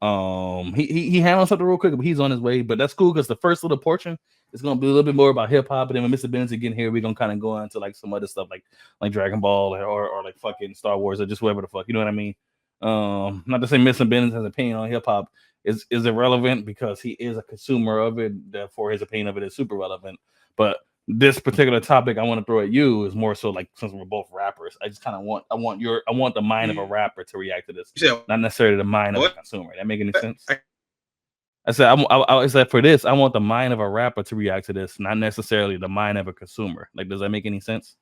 He handled something real quick, but he's on his way. But that's cool because the first little portion is gonna be a little bit more about hip hop, and then when Mr. Benson get here, we're gonna kind of go into like some other stuff like Dragon Ball or like fucking Star Wars or just whatever the fuck. You know what I mean? Not to say Mr. Benson's opinion on hip hop is irrelevant because he is a consumer of it, therefore his opinion of it is super relevant. But this particular topic I want to throw at you is more so like since we're both rappers, I just kind of I want the mind of a You rapper to react to this, said not necessarily the mind of a what? consumer. That make any sense? I, I said for this, I want the mind of a rapper to react to this, not necessarily the mind of a consumer. Like, does that make any sense?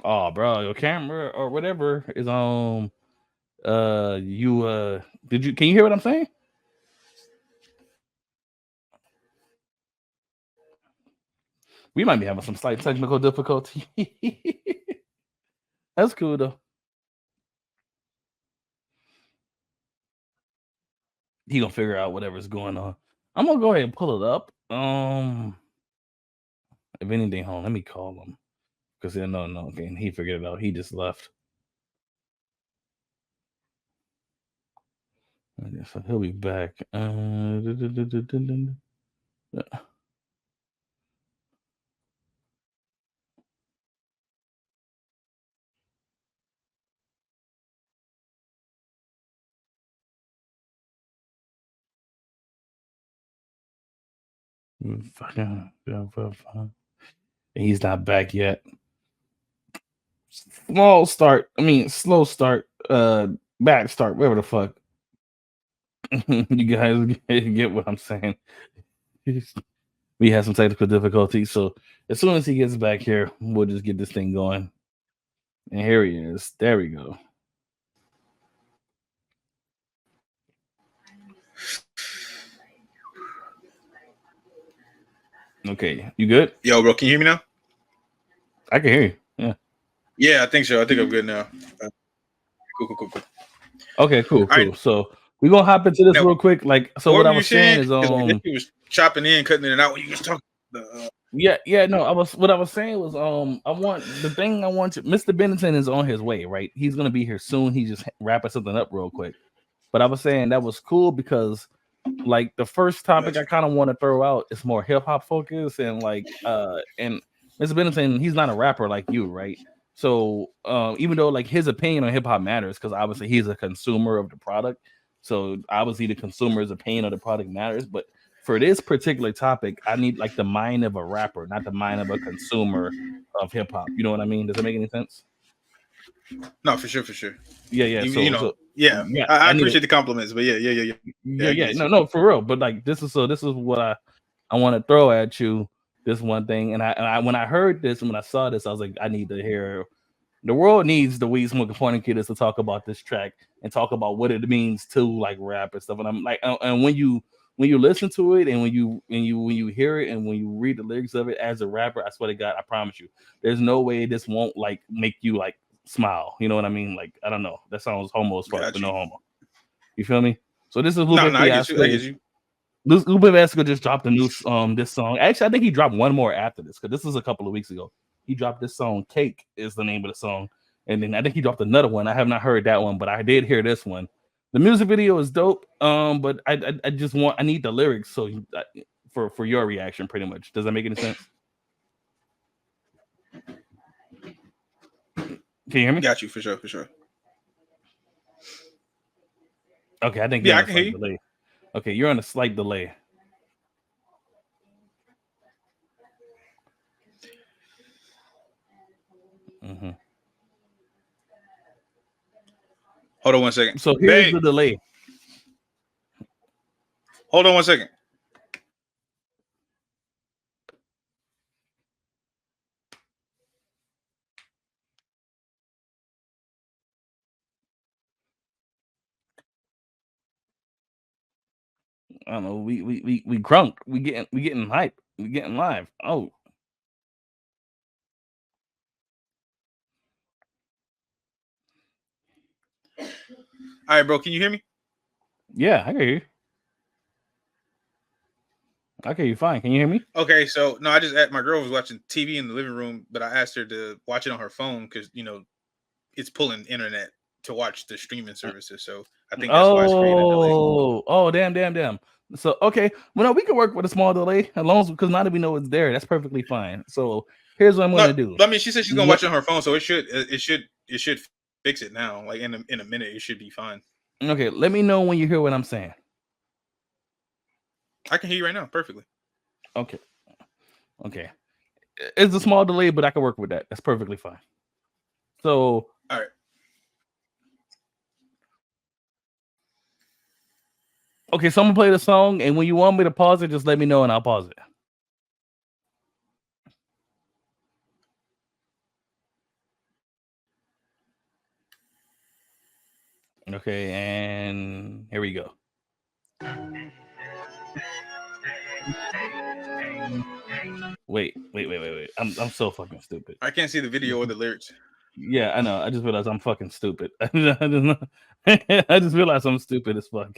Oh, bro, your camera or whatever is on. You did you? Can you hear what I'm saying? We might be having some slight technical difficulty. That's cool though. He gonna figure out whatever's going on. I'm gonna go ahead and pull it up. If anything, hold on, let me call him because no, okay, he figured it out. He just left. So he'll be back. Fucking, he's not back yet. Small start. I mean, slow start. Back start. Whatever the fuck. You guys get what I'm saying. We had some technical difficulties, so as soon as he gets back here, we'll just get this thing going. And here he is. There we go. Okay, you good? yo, bro, can you hear me now? I can hear you. Yeah. Yeah, I think so. I think I'm good now. Cool. Okay, cool, All right, cool. So we're gonna hop into this now real quick. Like, so what what were I you was saying saying? is Because like he was chopping in, cutting it out when you was talking. yeah, no, I was what I was saying was I want the thing I want you Mr. Bennington is on his way, right? He's gonna be here soon. He's just wrapping something up real quick. But I was saying that was cool because like the first topic I Gotcha. kind of want to throw out is more hip hop focus and and Mr. Bennington, he's not a rapper like you, right? So even though like his opinion on hip hop matters, because obviously he's a consumer of the product. So obviously the consumer's opinion of the product matters. But for this particular topic, I need like the mind of a rapper, not the mind of a consumer of hip hop. You know what I mean? Does that make any sense? No, for sure. Yeah. You So know, so yeah. yeah, I I need appreciate the compliments, but yeah. I get you. no, for real. But like this is what I want to throw at you. This one thing, and I when I heard this and when I saw this, I was like, I need to hear. The world needs the weed smoking pointing kids to talk about this track and talk about what it means to like rap and stuff. And I'm like, and when you listen to it and when you hear it and when you read the lyrics of it as a rapper, I swear to God, I promise you, there's no way this won't like make you like smile. You know what I mean? Like I don't know. That sounds homo as fuck, but Got no you. homo. You feel me? So this is No, Lupe I get you. I get Fiasco. you. Lupe Fiasco just dropped a new this song. Actually, I think he dropped one more after this because this was a couple of weeks ago. He dropped this song. Cake is the name of the song, and then I think he dropped another one. I have not heard that one, but I did hear this one. The music video is dope. But I just want I need the lyrics so for your reaction, pretty much. Does that make any sense? Can you hear me? Got you for sure. Okay, I think you're Yeah, on I a can hear slight you. delay. Okay, you're on a slight delay. hmm Hold on one second, So here's babe. the delay. Hold on one second. I don't know. We crunk. We getting hype. We getting live. Oh All right, bro. Can you hear me? yeah, I can hear you. Okay, you fine. Can you hear me? Okay, so no, my girl was watching TV in the living room, but I asked her to watch it on her phone because it's pulling internet to watch the streaming services. So I think that's why it's creating a delay. Oh, damn. So okay, well, no, we can work with a small delay as long as because now that we know it's there, that's perfectly fine. So here's what I'm No, gonna do. I mean, she said she's gonna watch it on her phone, so it should fix it now. Like in a minute, it should be fine. Okay, let me know when you hear what I'm saying. I can hear you right now, perfectly. Okay. It's a small delay, but I can work with that. That's perfectly fine. So, all right. Okay, so I'm gonna play the song, and when you want me to pause it, just let me know, and I'll pause it. Okay, and here we go. Wait. I'm so fucking stupid. I can't see the video or the lyrics. Yeah, I know. I just realized I'm fucking stupid. I just realized I'm stupid as fuck.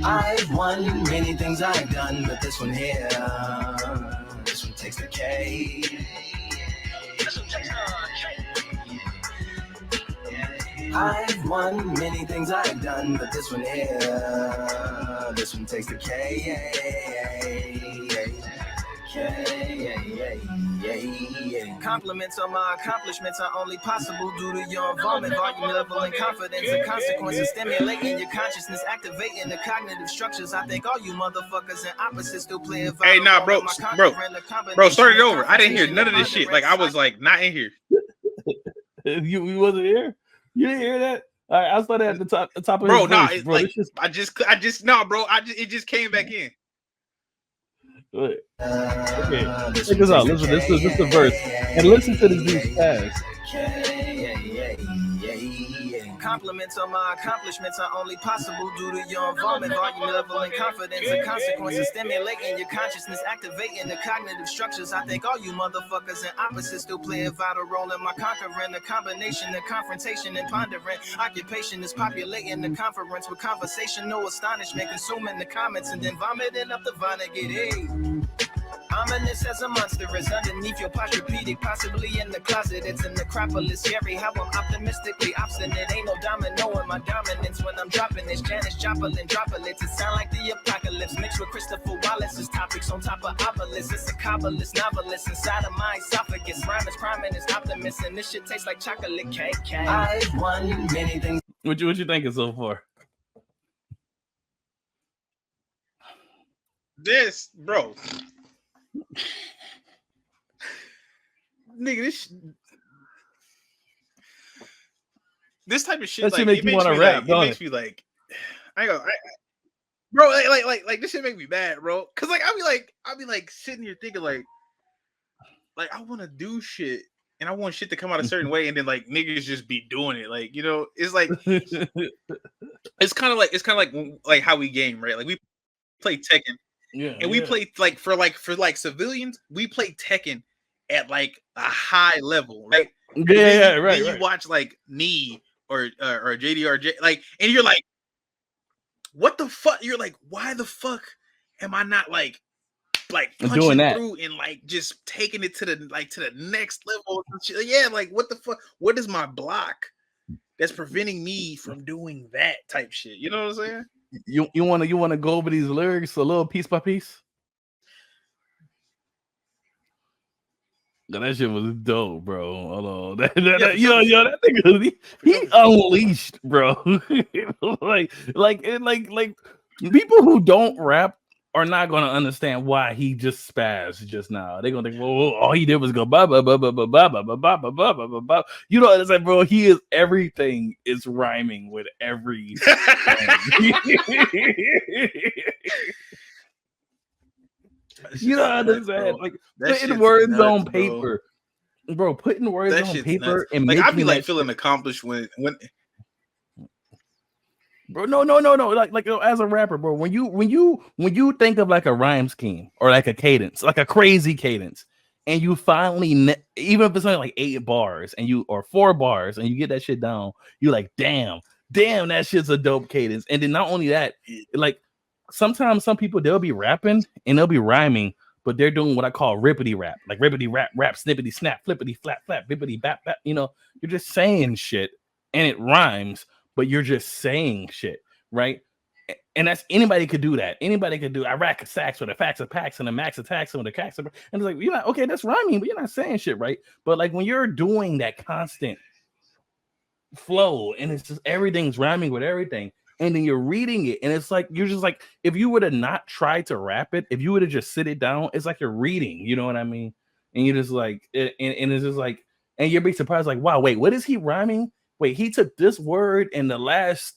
I've won many things I've done, but this one here, this one takes the cake. I've won many things I've done, but this one here, this one takes the cake. Compliments on my accomplishments are only possible due to your involvement, volume, level, and confidence. The consequences stimulating your consciousness, activating the cognitive structures. I think all you motherfuckers and opposites still play a Hey, nah, bro, start it over. I didn't hear none of this shit. Like I was like not in here. You wasn't here. You didn't hear that? All right, I started at the top of bro. His Nah, voice, it's bro. like it just came back in. Okay, check this out. Listen, this is the verse, and listen to this dude's fast. Compliments on my accomplishments are only possible due to your involvement, volume, level, and confidence. The consequences stimulating your consciousness, activating the cognitive structures. I think all you motherfuckers and opposites still play a vital role in my conquering. The combination of confrontation and pondering. Occupation is populating the conference with conversational astonishment, consuming the comments and then vomiting up the vine and get it. Ominous as a monster is underneath your posturepedic, possibly in the closet. It's an necropolis, scary how I'm optimistically obstinate. Ain't no domino in my dominance when I'm dropping this. Janice Joplin droplets. It sound like the apocalypse mixed with Christopher Wallace's topics on top of obelisks. It's a Kabbalist novelist inside of my esophagus. Rhyme is priming is optimist, and this shit tastes like chocolate cake. I've won many things. What you thinking so far? This, bro. Nigga, this type of shit, that like, shit make you want to rap, it makes me like, bro, like this shit make me mad, bro. Cause like I'll be like sitting here thinking like I want to do shit and I want shit to come out a certain way, and then like niggas just be doing it, like it's like it's kind of like how we game, right? Like we play Tekken. Yeah, and we play for civilians, we play Tekken at like a high level, right? Yeah, right. You watch like me or JDRJ, like, and you're like, what the fuck? You're like, why the fuck am I not like punching through and like just taking it to the next level? Yeah, like what the fuck? What is my block that's preventing me from doing that type shit? You know what I'm saying? You want to go over these lyrics a little piece by piece? That shit was dope, bro. Hold on. That nigga, he unleashed, bro. like people who don't rap are not gonna understand why he just spazzed just now. They're gonna think, well, all he did was go ba ba ba ba ba ba ba ba ba ba ba ba ba. You know what I'm saying, bro? He is everything is rhyming with every. You know what I'm saying? Like putting words on paper, bro. Putting words on paper and like making I be like feeling accomplished when. Bro, no. Like as a rapper, bro, when you think of like a rhyme scheme or like a cadence, like a crazy cadence, and you finally, even if it's only like 8 bars and you or 4 bars and you get that shit down, you're like, damn, that shit's a dope cadence. And then not only that, like sometimes some people they'll be rapping and they'll be rhyming, but they're doing what I call rippity rap, like rippity rap, snippity snap, flippity flap, bippity bap bap. You know, you're just saying shit and it rhymes, but you're just saying shit, right? And that's anybody could do that. Anybody could do. I rack a sax with a fax of packs and a max attacks with a cax. And it's like, you're not okay. That's rhyming, but you're not saying shit, right? But like when you're doing that constant flow and it's just everything's rhyming with everything, and then you're reading it, and it's like you're just like if you would have not tried to rap it, if you would have just sit it down, it's like you're reading. You know what I mean? And you're just like, and it's just like, and you're be surprised, like, wow, wait, what is he rhyming? Wait, he took this word and the last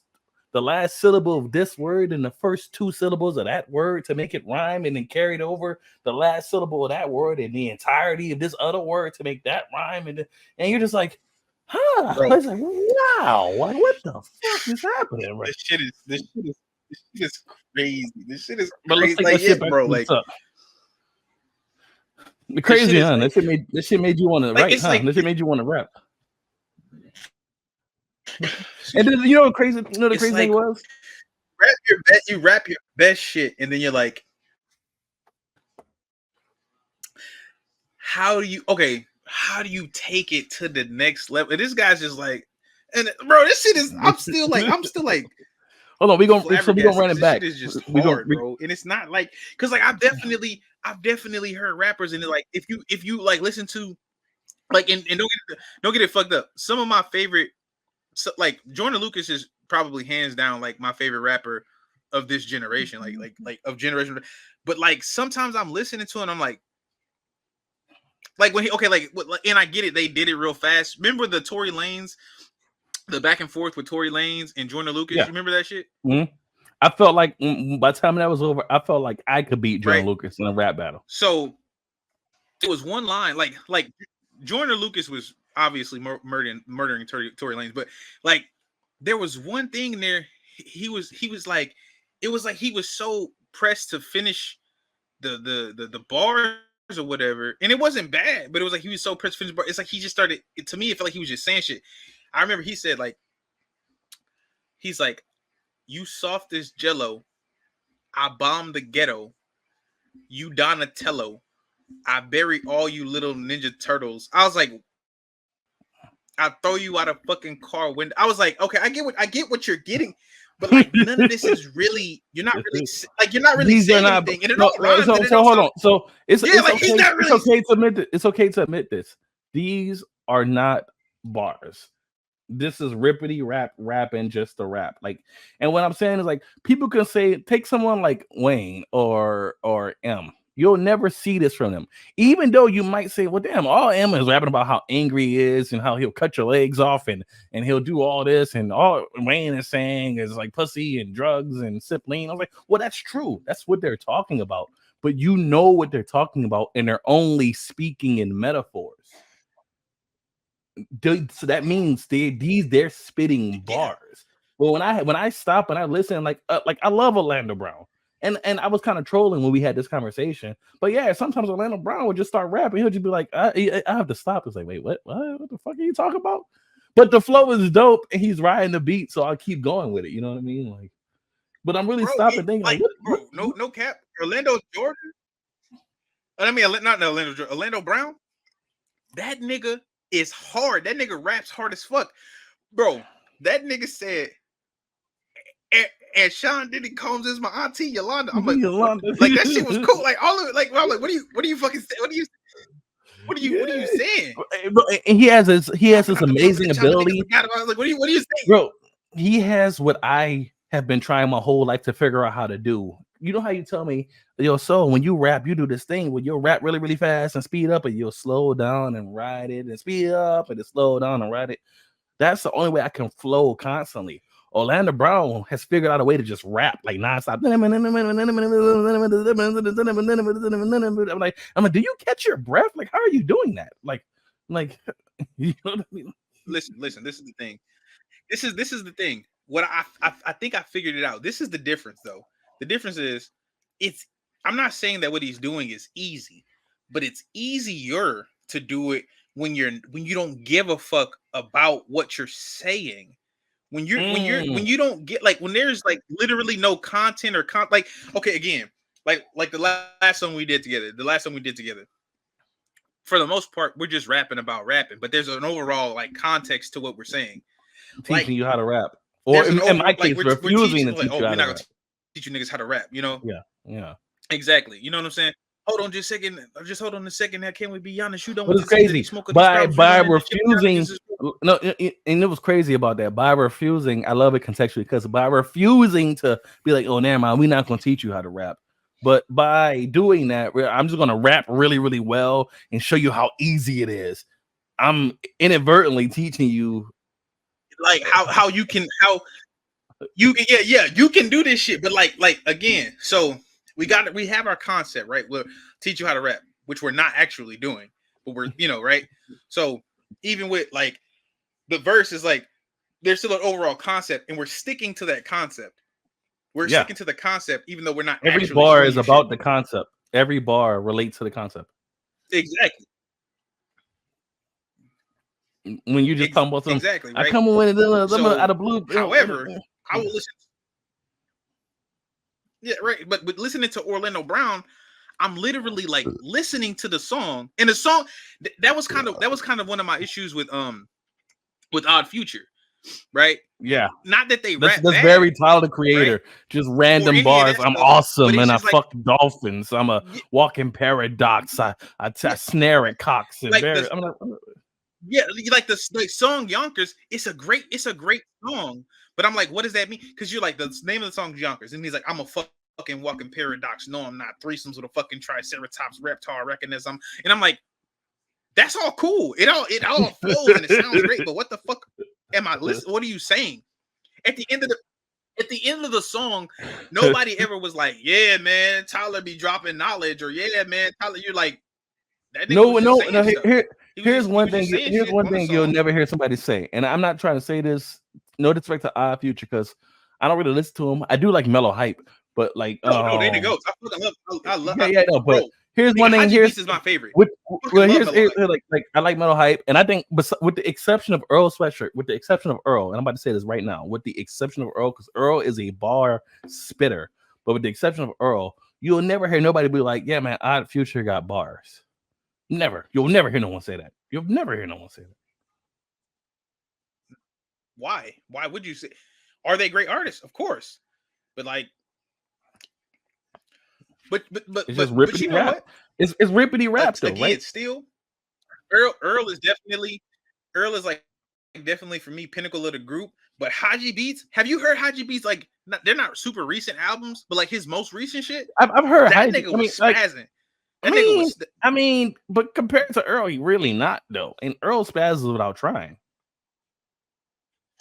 syllable of this word and the first 2 syllables of that word to make it rhyme, and then carried over the last syllable of that word and the entirety of this other word to make that rhyme, and you're just like, huh? Bro. I was like, wow, what the fuck is happening? Right? This shit is crazy. This shit is But let's crazy. take that shit back, bro. like, This crazy, shit is huh? like- That shit made you want to like, write, it's huh? like- That shit made you want to rap. And then you know what crazy? You know the It's crazy thing like- was? you rap your best shit, and then you're like, how do you take it to the next level? And this guy's just like, and bro, this shit is. I'm still like. Hold on, we gonna run it This back. shit is just We hard, bro. And it's not like, because like I've definitely heard rappers, and like if you like listen to, like, and don't get it fucked up. Some of my favorite, like Joyner Lucas is probably hands down like my favorite rapper of this generation, like of generation. But like sometimes I'm listening to it and I'm like when he and I get it, they did it real fast. Remember the Tory Lanez, the back and forth with Tory Lanez and Joyner Lucas? Yeah. You remember that shit? Mm-hmm. I felt like by the time that was over, I felt like I could beat Joyner Right. Lucas in a rap battle. So it was one line, like Joyner Lucas was obviously murdering Tory Lanez, but like there was one thing in there. He was like, it was like he was so pressed to finish the bars or whatever, and it wasn't bad, but it was like he was so pressed to finish bars. It's like he just started. To me, it felt like he was just saying shit. I remember he said like, he's like, "You soft as Jello, I bomb the ghetto. You Donatello, I bury all you little Ninja Turtles." I was like, I throw you out a fucking car window. I was like, okay, I get what you're getting, but like none of this is really. You're not really saying anything. And it don't rhyme, so hold on. So it's like okay. he's not really. It's okay to admit that. It's okay to admit this. These are not bars. This is rippity rapping just to rap. Like, and what I'm saying is like people can say, take someone like Wayne or M. You'll never see this from them. Even though you might say, well, damn, all M is rapping about how angry he is and how he'll cut your legs off and he'll do all this, and all Wayne is saying is like pussy and drugs and sip lean. I was like, well, that's true. That's what they're talking about. But you know what they're talking about, and they're only speaking in metaphors. So that means they're spitting bars. Well, when I stop and I listen, like I love Orlando Brown, and I was kind of trolling when we had this conversation. But yeah, sometimes Orlando Brown would just start rapping. He'll just be like, I have to stop. It's like, wait, what the fuck are you talking about? But the flow is dope, and he's riding the beat, so I'll keep going with it. You know what I mean? Like, but I'm really stopping thinking, like, no cap, Orlando Jordan. I mean, not Orlando Jordan, Orlando Brown. That nigga is hard. That nigga raps hard as fuck, bro. That nigga said, and Sean Diddy Combs is my auntie Yolanda. I'm like, like that shit was cool. Like all of it. Like, I'm like, what do you fucking say? What are you saying? And he has this amazing ability. Like, what do you say, bro? He has what I have been trying my whole life to figure out how to do. You know how you tell me, yo, so when you rap, you do this thing where you'll rap really, really fast and speed up, and you'll slow down and ride it, and speed up and then slow down and ride it. That's the only way I can flow constantly. Orlando Brown has figured out a way to just rap like nonstop. I'm like, do you catch your breath? Like, how are you doing that? Like, you know what I mean? Listen. This is the thing. This is the thing. What I think I figured it out. This is the difference, though. The difference is, I'm not saying that what he's doing is easy, but it's easier to do it when you don't give a fuck about what you're saying. When you don't get, like, when there's like literally no content or like, okay, again, like the last song we did together, for the most part, we're just rapping about rapping, but there's an overall like context to what we're saying. Teaching like, you how to rap. Or in my case, refusing to teach you how to rap. Teach you niggas how to rap, you know? Yeah. Exactly. You know what I'm saying? Hold on just a second. Just hold on a second. Now, can we be honest? You don't But it's crazy. By refusing, no, and it was crazy about that. By refusing, I love it contextually, because by refusing to be like, oh, never mind, we're not going to teach you how to rap. But by doing that, I'm just going to rap really, really well and show you how easy it is. I'm inadvertently teaching you, like, how you can you can do this shit. But like again, so we have our concept, right? We'll teach you how to rap, which we're not actually doing, but we're, you know, right? So even with like the verse is like, there's still an overall concept, and we're sticking to that concept. We're sticking to the concept, even though we're not. Every bar is about the concept. Every bar relates to the concept. Exactly. When you just talking about something, exactly, right? I come in out of blue. However, I will listen. Yeah, right. But with listening to Orlando Brown, I'm literally like listening to the song, and the song that was kind of one of my issues with Odd Future, right? Yeah. Not that they that's bad, very Tyler the Creator, right? Just random bars. I'm awesome, and I fuck dolphins. I'm a walking paradox. I snare at cocks and like like the song Yonkers. It's a great song, but I'm like, what does that mean? Because you're like, the name of the song Yonkers, and he's like, I'm a fucking walking paradox. No, I'm not. Threesomes with a fucking triceratops reptile mechanism, and I'm like, that's all cool. It all flows and it sounds great, but what the fuck am I listening? What are you saying? At the end of the song, nobody ever was like, yeah, man, Tyler be dropping knowledge, or yeah, man, Tyler, you're like, that nigga here's one thing you'll never hear somebody say, and I'm not trying to say this no disrespect to Odd Future, because I don't really listen to him. I do like mellow hype, but like, no, there you go. I love no, but here's one thing. Here's is my favorite. Here's like I like metal hype, and I think with the exception of Earl Sweatshirt, and I'm about to say this right now, with the exception of Earl, because Earl is a bar spitter, but with the exception of Earl, you'll never hear nobody be like, yeah, man, Odd Future got bars. Never. You'll never hear no one say that. You'll never hear no one say that. Why? Why would you say? Are they great artists? Of course, but like. But it's just rippity rap. What? It's rippity rap though, again, right? Still, Earl is definitely for me pinnacle of the group. But Haji Beats, have you heard Haji Beats? Like, they're not super recent albums, but like his most recent shit. I've heard that Haji, nigga was spazzing. I mean, but compared to Earl, he really not though. And Earl spazzes without trying.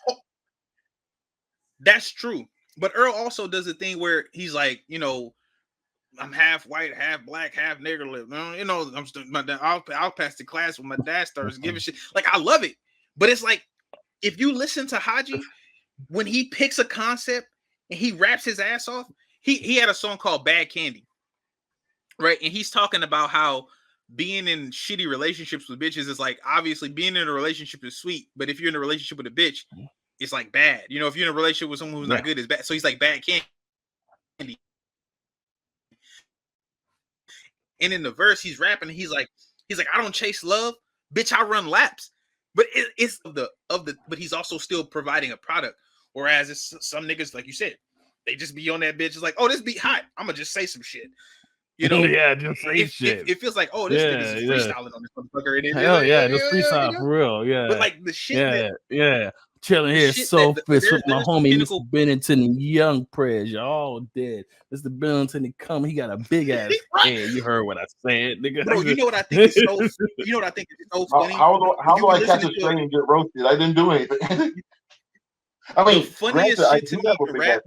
Oh, that's true, but Earl also does the thing where he's like, you know, I'm half white, half black, half nigger lip. You know, I'll pass the class when my dad starts giving shit. Like, I love it, but it's like, if you listen to Haji, when he picks a concept and he raps his ass off, he had a song called Bad Candy, right? And he's talking about how being in shitty relationships with bitches is like, obviously being in a relationship is sweet, but if you're in a relationship with a bitch, it's like bad. You know, if you're in a relationship with someone who's not good, it's bad. So he's like, Bad Candy. And in the verse, he's rapping. And he's like, I don't chase love, bitch. I run laps. But it's but he's also still providing a product. Whereas it's some niggas, like you said, they just be on that bitch. It's like, oh, this beat hot. I'm gonna just say some shit. You know, just say shit. It feels like, oh, this nigga's freestyling on this motherfucker. Hell yeah, just freestyle for real. Yeah. But like the shit. Chilling here, Soul Fist with my homie Mr. Bennington and Young Prez. Y'all dead. Mr. Bennington, he come. He got a big ass head. You heard what I said, nigga. Bro, you know what I think is so. You know what I think is so funny. How do I catch a string and get roasted? I didn't do anything. I mean, the funniest shit to me in rap.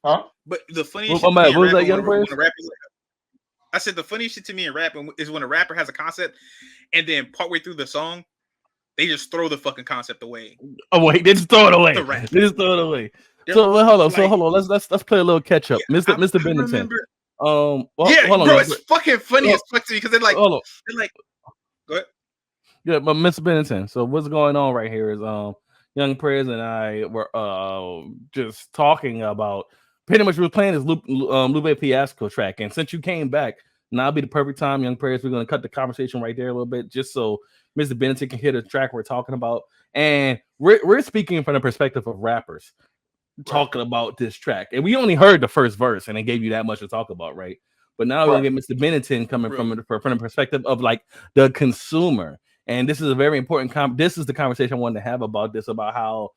Huh? But the funniest shit what was that, Young Prez? I said the funniest shit to me in rap is when a rapper has a concept, and then partway through the song, they just throw the fucking concept away. Oh wait, they just throw it away. They just throw it away. So hold on. Let's play a little catch up, Mr. Bennington. Well, yeah, hold on, bro, it's fucking funny as fuck to me because they're like, hold on. Go ahead. Yeah, but Mr. Bennington. So what's going on right here is Young Prez and I were just talking about pretty much we were playing this Lupe Fiasco track, and since you came back, now be the perfect time, Young Prez. We're gonna cut the conversation right there a little bit, just so Mr. Bennington can hear the track we're talking about, and we're speaking from the perspective of rappers talking about this track, and we only heard the first verse, and it gave you that much to talk about, right? But now we're gonna get Mr. Bennington coming from the perspective of like the consumer. And this is a very important this is the conversation I wanted to have about this, about how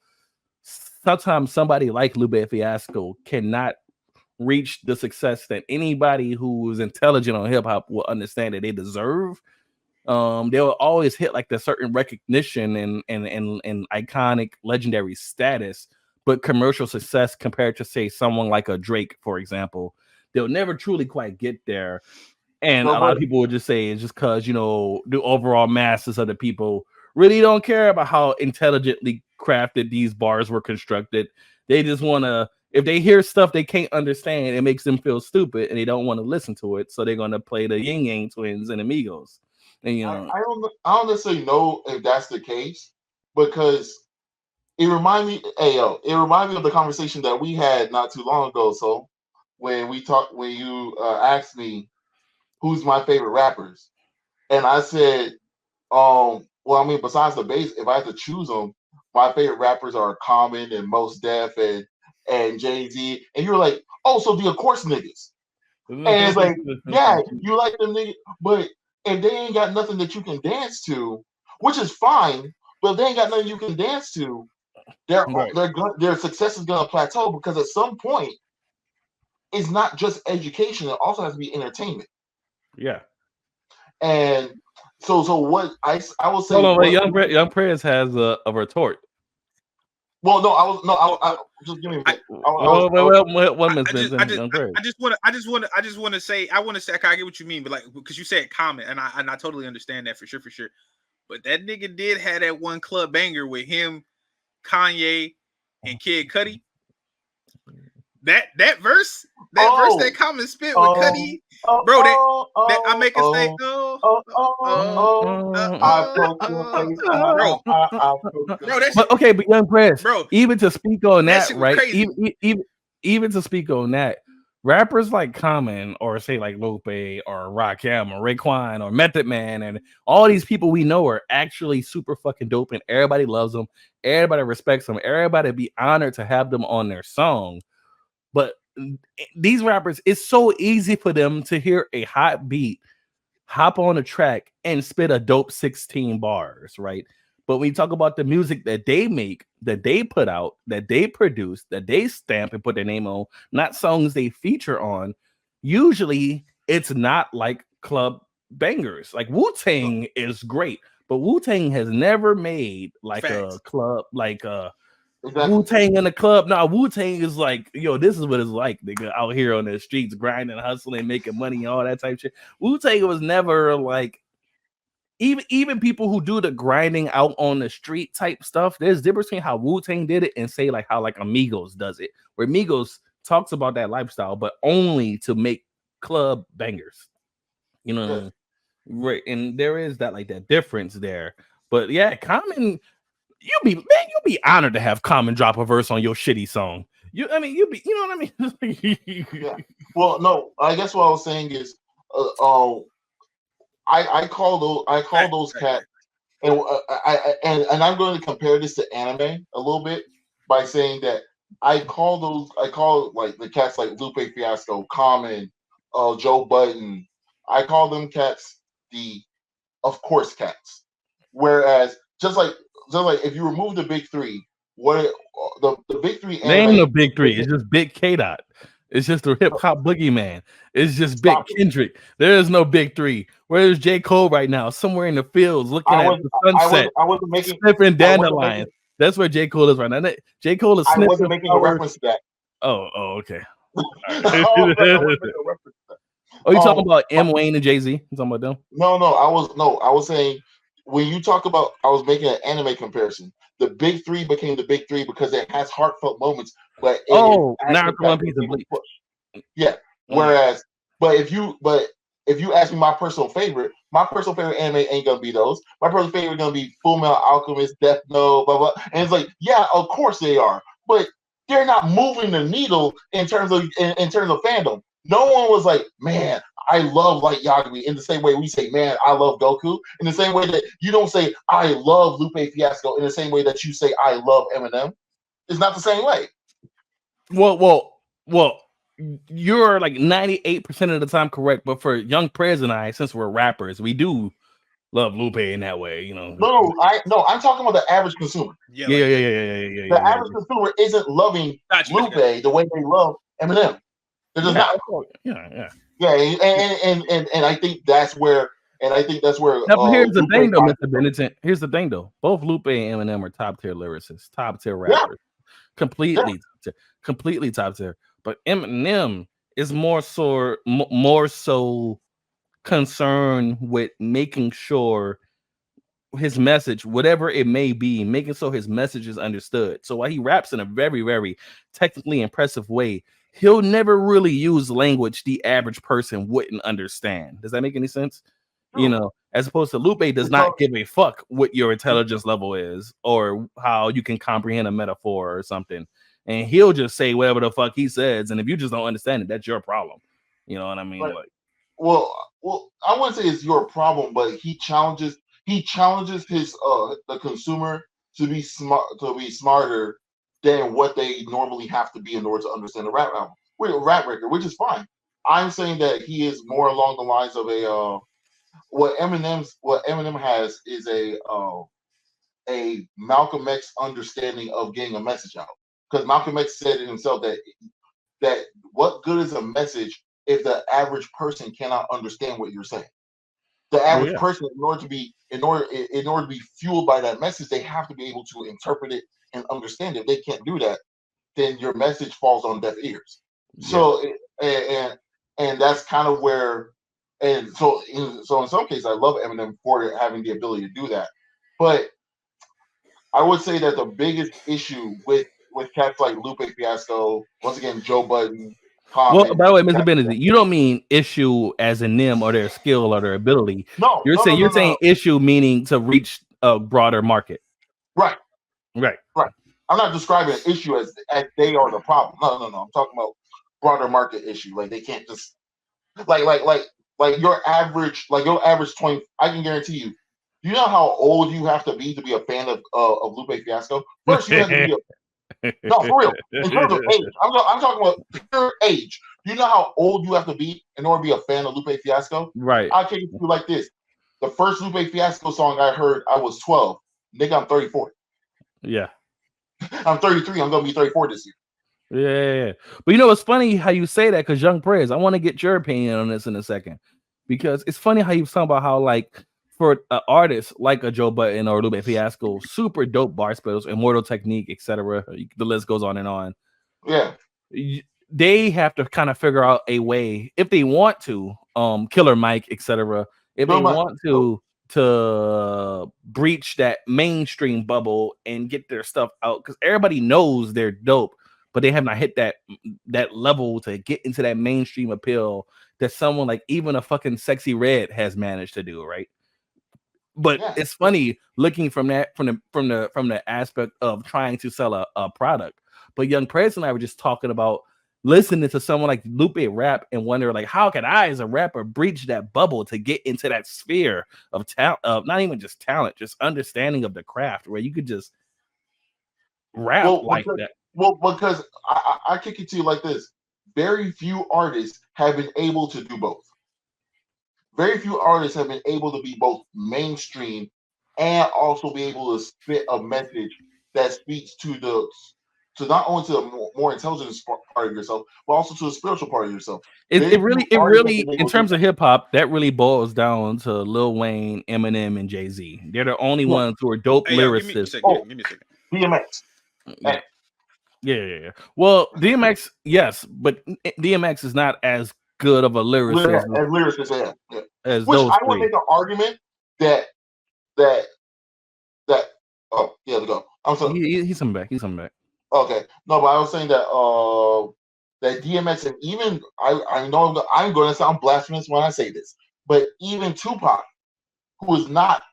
sometimes somebody like Lupe Fiasco cannot reach the success that anybody who is intelligent on hip hop will understand that they deserve. They'll always hit like the certain recognition and iconic legendary status, but commercial success compared to say someone like a Drake, for example, they'll never truly quite get there. And a lot of people would just say it's just because, you know, the overall masses of the people really don't care about how intelligently crafted these bars were constructed. They just want to, if they hear stuff they can't understand, it makes them feel stupid and they don't want to listen to it. So they're going to play the Yin Yang Twins and Amigos. And, you know, I don't necessarily know if that's the case, because it reminded me of the conversation that we had not too long ago. So when you asked me who's my favorite rappers, and I said, well, I mean, besides the bass, if I had to choose them, my favorite rappers are Common and Mos Def and Jay-Z, and you were like, oh, so the Of Course niggas, and it's like, yeah, you like them niggas, but if they ain't got nothing that you can dance to, which is fine, but if they ain't got nothing you can dance to, their success is gonna plateau, because at some point, it's not just education; it also has to be entertainment. Yeah. And so what I will say. Hold on, Young Prez has a retort. Well, no, I just give me. I just want to say, I get what you mean, but like, because you said comment, and I totally understand that for sure. But that nigga did have that one club banger with him, Kanye, and Kid Cudi. That verse that Common spit with Cudi, bro. That I make a say, bro. That's okay, but Young Prez, bro. Even to speak on that, right? Crazy. Even to speak on that, rappers like Common or say like Lupe or Rakim or Raekwon or Method Man and all these people we know are actually super fucking dope, and everybody loves them, everybody respects them, everybody be honored to have them on their song. But these rappers, it's so easy for them to hear a hot beat, hop on a track, and spit a dope 16 bars, right? But when you talk about the music that they make, that they put out, that they produce, that they stamp and put their name on, not songs they feature on, usually it's not like club bangers. Like Wu-Tang is great, but Wu-Tang has never made like a club, like Wu-Tang in the club. Now Wu-Tang is like, yo, this is what it's like, nigga, out here on the streets, grinding, hustling, making money, and all that type of shit. Wu-Tang was never like, even people who do the grinding out on the street type stuff, there's a difference between how Wu-Tang did it and say like how like Amigos does it, where Amigos talks about that lifestyle, but only to make club bangers. You know, right? And there is that like that difference there. But yeah, Common, you'll be honored to have Common drop a verse on your shitty song. You know what I mean? Yeah. Well, no, I guess what I was saying is, I call those cats, and I'm going to compare this to anime a little bit by saying that I call like the cats like Lupe Fiasco, Common, Joe Budden. I call them cats the Of Course cats. Whereas just like if you remove the big three, what the big three? They ain't no big three. It's just Big K Dot. It's just the hip hop boogeyman. It's just Big Kendrick. There is no big three. Where's J. Cole right now? Somewhere in the fields, looking at the sunset, sniffing dandelions. That's where J. Cole is right now. J. Cole is sniffing. I wasn't making a reference to that. Oh, okay. Are you talking about M. Wayne and Jay-Z? You talking about them? No. I was saying, when you talk about, I was making an anime comparison. The big three became the big three because it has heartfelt moments. But now it's One Piece of Bleach. Yeah. Whereas But if you ask me my personal favorite anime ain't gonna be those. My personal favorite gonna be Full Metal Alchemist, Death Note, blah blah. And it's like, yeah, of course they are, but they're not moving the needle in terms of fandom. No one was like, man, I love Light Yagami in the same way we say, man, I love Goku. In the same way that you don't say, I love Lupe Fiasco. In the same way that you say, I love Eminem. It's not the same way. Well. You're like 98% of the time correct, but for Young Prez and I, since we're rappers, we do love Lupe in that way, you know. No, I'm talking about the average consumer. Yeah. The average consumer isn't loving Lupe the way they love Eminem. They're just not. Yeah, and I think that's where. Now, but here's the thing, though, Mr. Bennington. Here's the thing, though. Both Lupe and Eminem are top tier lyricists, top tier rappers, completely top tier. But Eminem is more so concerned with making sure his message, whatever it may be, making sure his message is understood. So while he raps in a very, very technically impressive way, he'll never really use language the average person wouldn't understand. Does that make any sense? No. You know, as opposed to Lupe does not give a fuck what your intelligence level is or how you can comprehend a metaphor or something. And he'll just say whatever the fuck he says. And if you just don't understand it, that's your problem. You know what I mean? Right. Like, well, I wouldn't say it's your problem, but he challenges his the consumer to be smarter than what they normally have to be in order to understand a rap album, rap record, which is fine. I'm saying that he is more along the lines of a what Eminem has is a Malcolm X understanding of getting a message out. Because Malcolm X said it himself that what good is a message if the average person cannot understand what you're saying? The average person, in order to be fueled by that message, they have to be able to interpret it and understand it. If they can't do that, then your message falls on deaf ears. Yeah. So and that's kind of where, and so in some cases, I love Eminem for having the ability to do that. But I would say that the biggest issue with cats like Lupe Fiasco, once again, Joe Budden. Well, by the way, Mr. Bennett, you don't mean issue as in them or their skill or their ability. No, you're saying issue meaning to reach a broader market. Right. I'm not describing an issue as they are the problem. No. I'm talking about broader market issue. Like they can't just like your average 20. I can guarantee you. You know how old you have to be a fan of Lupe Fiasco? First, you have to be no, for real. In terms of age, I'm talking about pure age. Do you know how old you have to be in order to be a fan of Lupe Fiasco? Right. I'll take it to you like this. The first Lupe Fiasco song I heard, I was 12. Nigga, I'm 34. Yeah. I'm 33. I'm going to be 34 this year. Yeah. But you know, it's funny how you say that because Young Prez, I want to get your opinion on this in a second. Because it's funny how you talking about how, like, for an artist like a Joe Budden or Lupe Fiasco, super dope bar spells, immortal technique, etc. The list goes on and on. Yeah. They have to kind of figure out a way, if they want to, Killer Mike, etc. If they want to breach that mainstream bubble and get their stuff out, because everybody knows they're dope, but they have not hit that level to get into that mainstream appeal that someone like even a fucking Sexy Red has managed to do, right? But it's funny looking from the aspect of trying to sell a product. But Young Prez and I were just talking about listening to someone like Lupe rap and wonder, like, how can I as a rapper breach that bubble to get into that sphere of talent, of not even just talent, just understanding of the craft, where you could just rap that. Well, because I kick it to you like this: very few artists have been able to do both. Very few artists have been able to be both mainstream and also be able to spit a message that speaks to not only to the more intelligent part of yourself, but also to the spiritual part of yourself. It really, in terms of hip hop, that really boils down to Lil Wayne, Eminem, and Jay-Z. They're the only ones who are dope lyricists. Give me a second. DMX. Yeah. Well, DMX, yes, but DMX is not as good of a lyricist as which those I would make an argument that oh yeah, go. I'm sorry. He's coming back. Okay, no, but I was saying that that DMX and even I know I'm going to sound blasphemous when I say this, but even Tupac, who is not.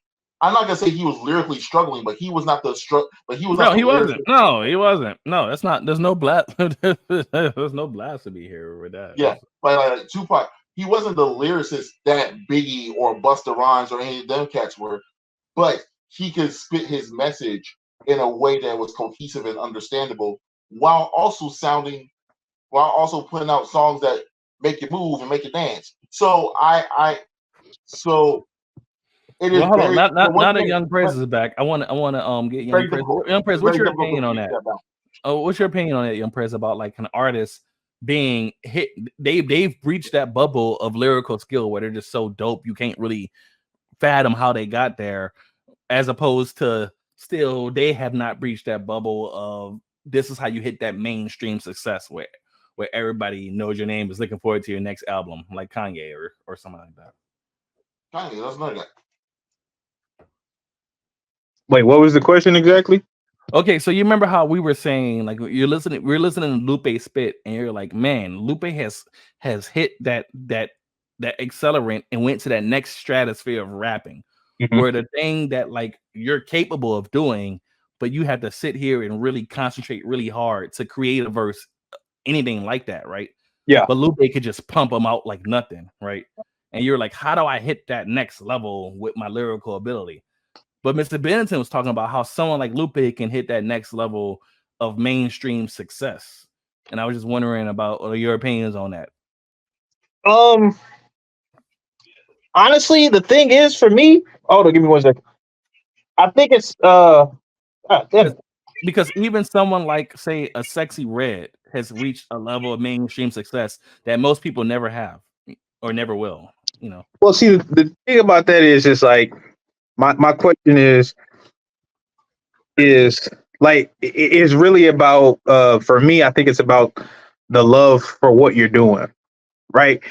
I'm not gonna say he was lyrically struggling, but he was not the but he was not No, the he wasn't. lyricist. No, he wasn't. No, that's not. There's no there's no blasphemy here with that. Yeah, but Tupac, he wasn't the lyricist that Biggie or Busta Rhymes or any of them cats were, but he could spit his message in a way that was cohesive and understandable, while also putting out songs that make you move and make you dance. So so it is Well, hold on. very Now that Young Prez is back, I want to get Young Prez. Young Prez, what's your opinion on that? Oh, what's your opinion on that, Young Prez, about like an artist being hit? They've reached that bubble of lyrical skill where they're just so dope you can't really fathom how they got there, as opposed to still they have not breached that bubble of this is how you hit that mainstream success where everybody knows your name, is looking forward to your next album, like Kanye or something like that. Kanye, that's not that. Wait, what was the question exactly? Okay, so you remember how we were saying, like, we're listening to Lupe spit, and you're like, man, Lupe has hit that accelerant and went to that next stratosphere of rapping, where the thing that like you're capable of doing, but you have to sit here and really concentrate really hard to create a verse, anything like that, right? Yeah. But Lupe could just pump them out like nothing, right? And you're like, how do I hit that next level with my lyrical ability? But Mr. Bennington was talking about how someone like Lupe can hit that next level of mainstream success. And I was just wondering about your opinions on that. Honestly, the thing is for me, hold on, give me 1 second. I think it's because even someone like, say, a Sexy Red has reached a level of mainstream success that most people never have or never will, you know. Well, see, the thing about that is just like my question is like it's really about for me, I think it's about the love for what you're doing, right?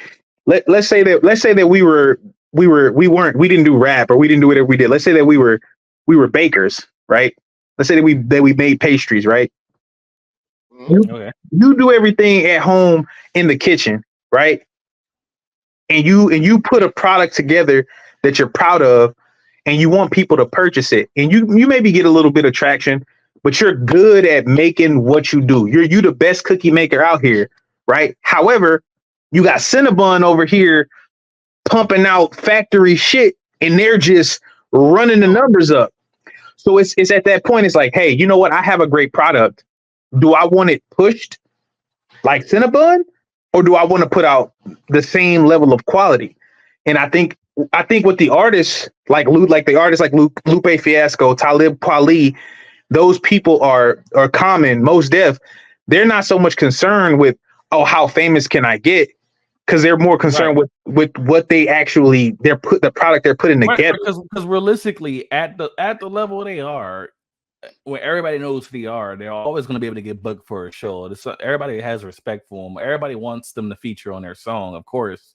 Let's say that we didn't do rap or we didn't do whatever we did. Let's say that we were bakers, right? Let's say that we made pastries, right? You do everything at home in the kitchen, right? And you put a product together that you're proud of, and you want people to purchase it, and you maybe get a little bit of traction, but you're good at making what you do. You're the best cookie maker out here, right? However, you got Cinnabon over here pumping out factory shit, and they're just running the numbers up. So it's at that point, it's like, hey, you know what? I have a great product. Do I want it pushed like Cinnabon, or do I want to put out the same level of quality? And I think with the artists like Lupe Fiasco, Talib Kweli, those people are common. Most Def, they're not so much concerned with, oh, how famous can I get? Because they're more concerned with what they actually the product they're putting together. Because realistically, at the level they are, when everybody knows who they are, they're always going to be able to get booked for a show. Everybody has respect for them. Everybody wants them to feature on their song. Of course,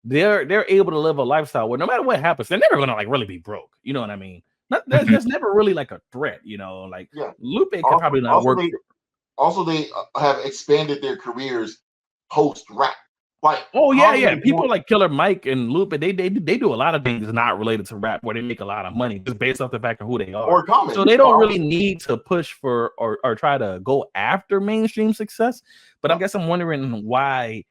they're able to live a lifestyle where no matter what happens, they're never going to like really be broke. You know what I mean? That's never really like a threat. You know, like Lupe could probably not work. They have expanded their careers post rap. Like, people like Killer Mike and Lupe, they do a lot of things not related to rap where they make a lot of money just based off the fact of who they are. Or comedy. So they don't really need to push for or try to go after mainstream success. But I guess I'm wondering why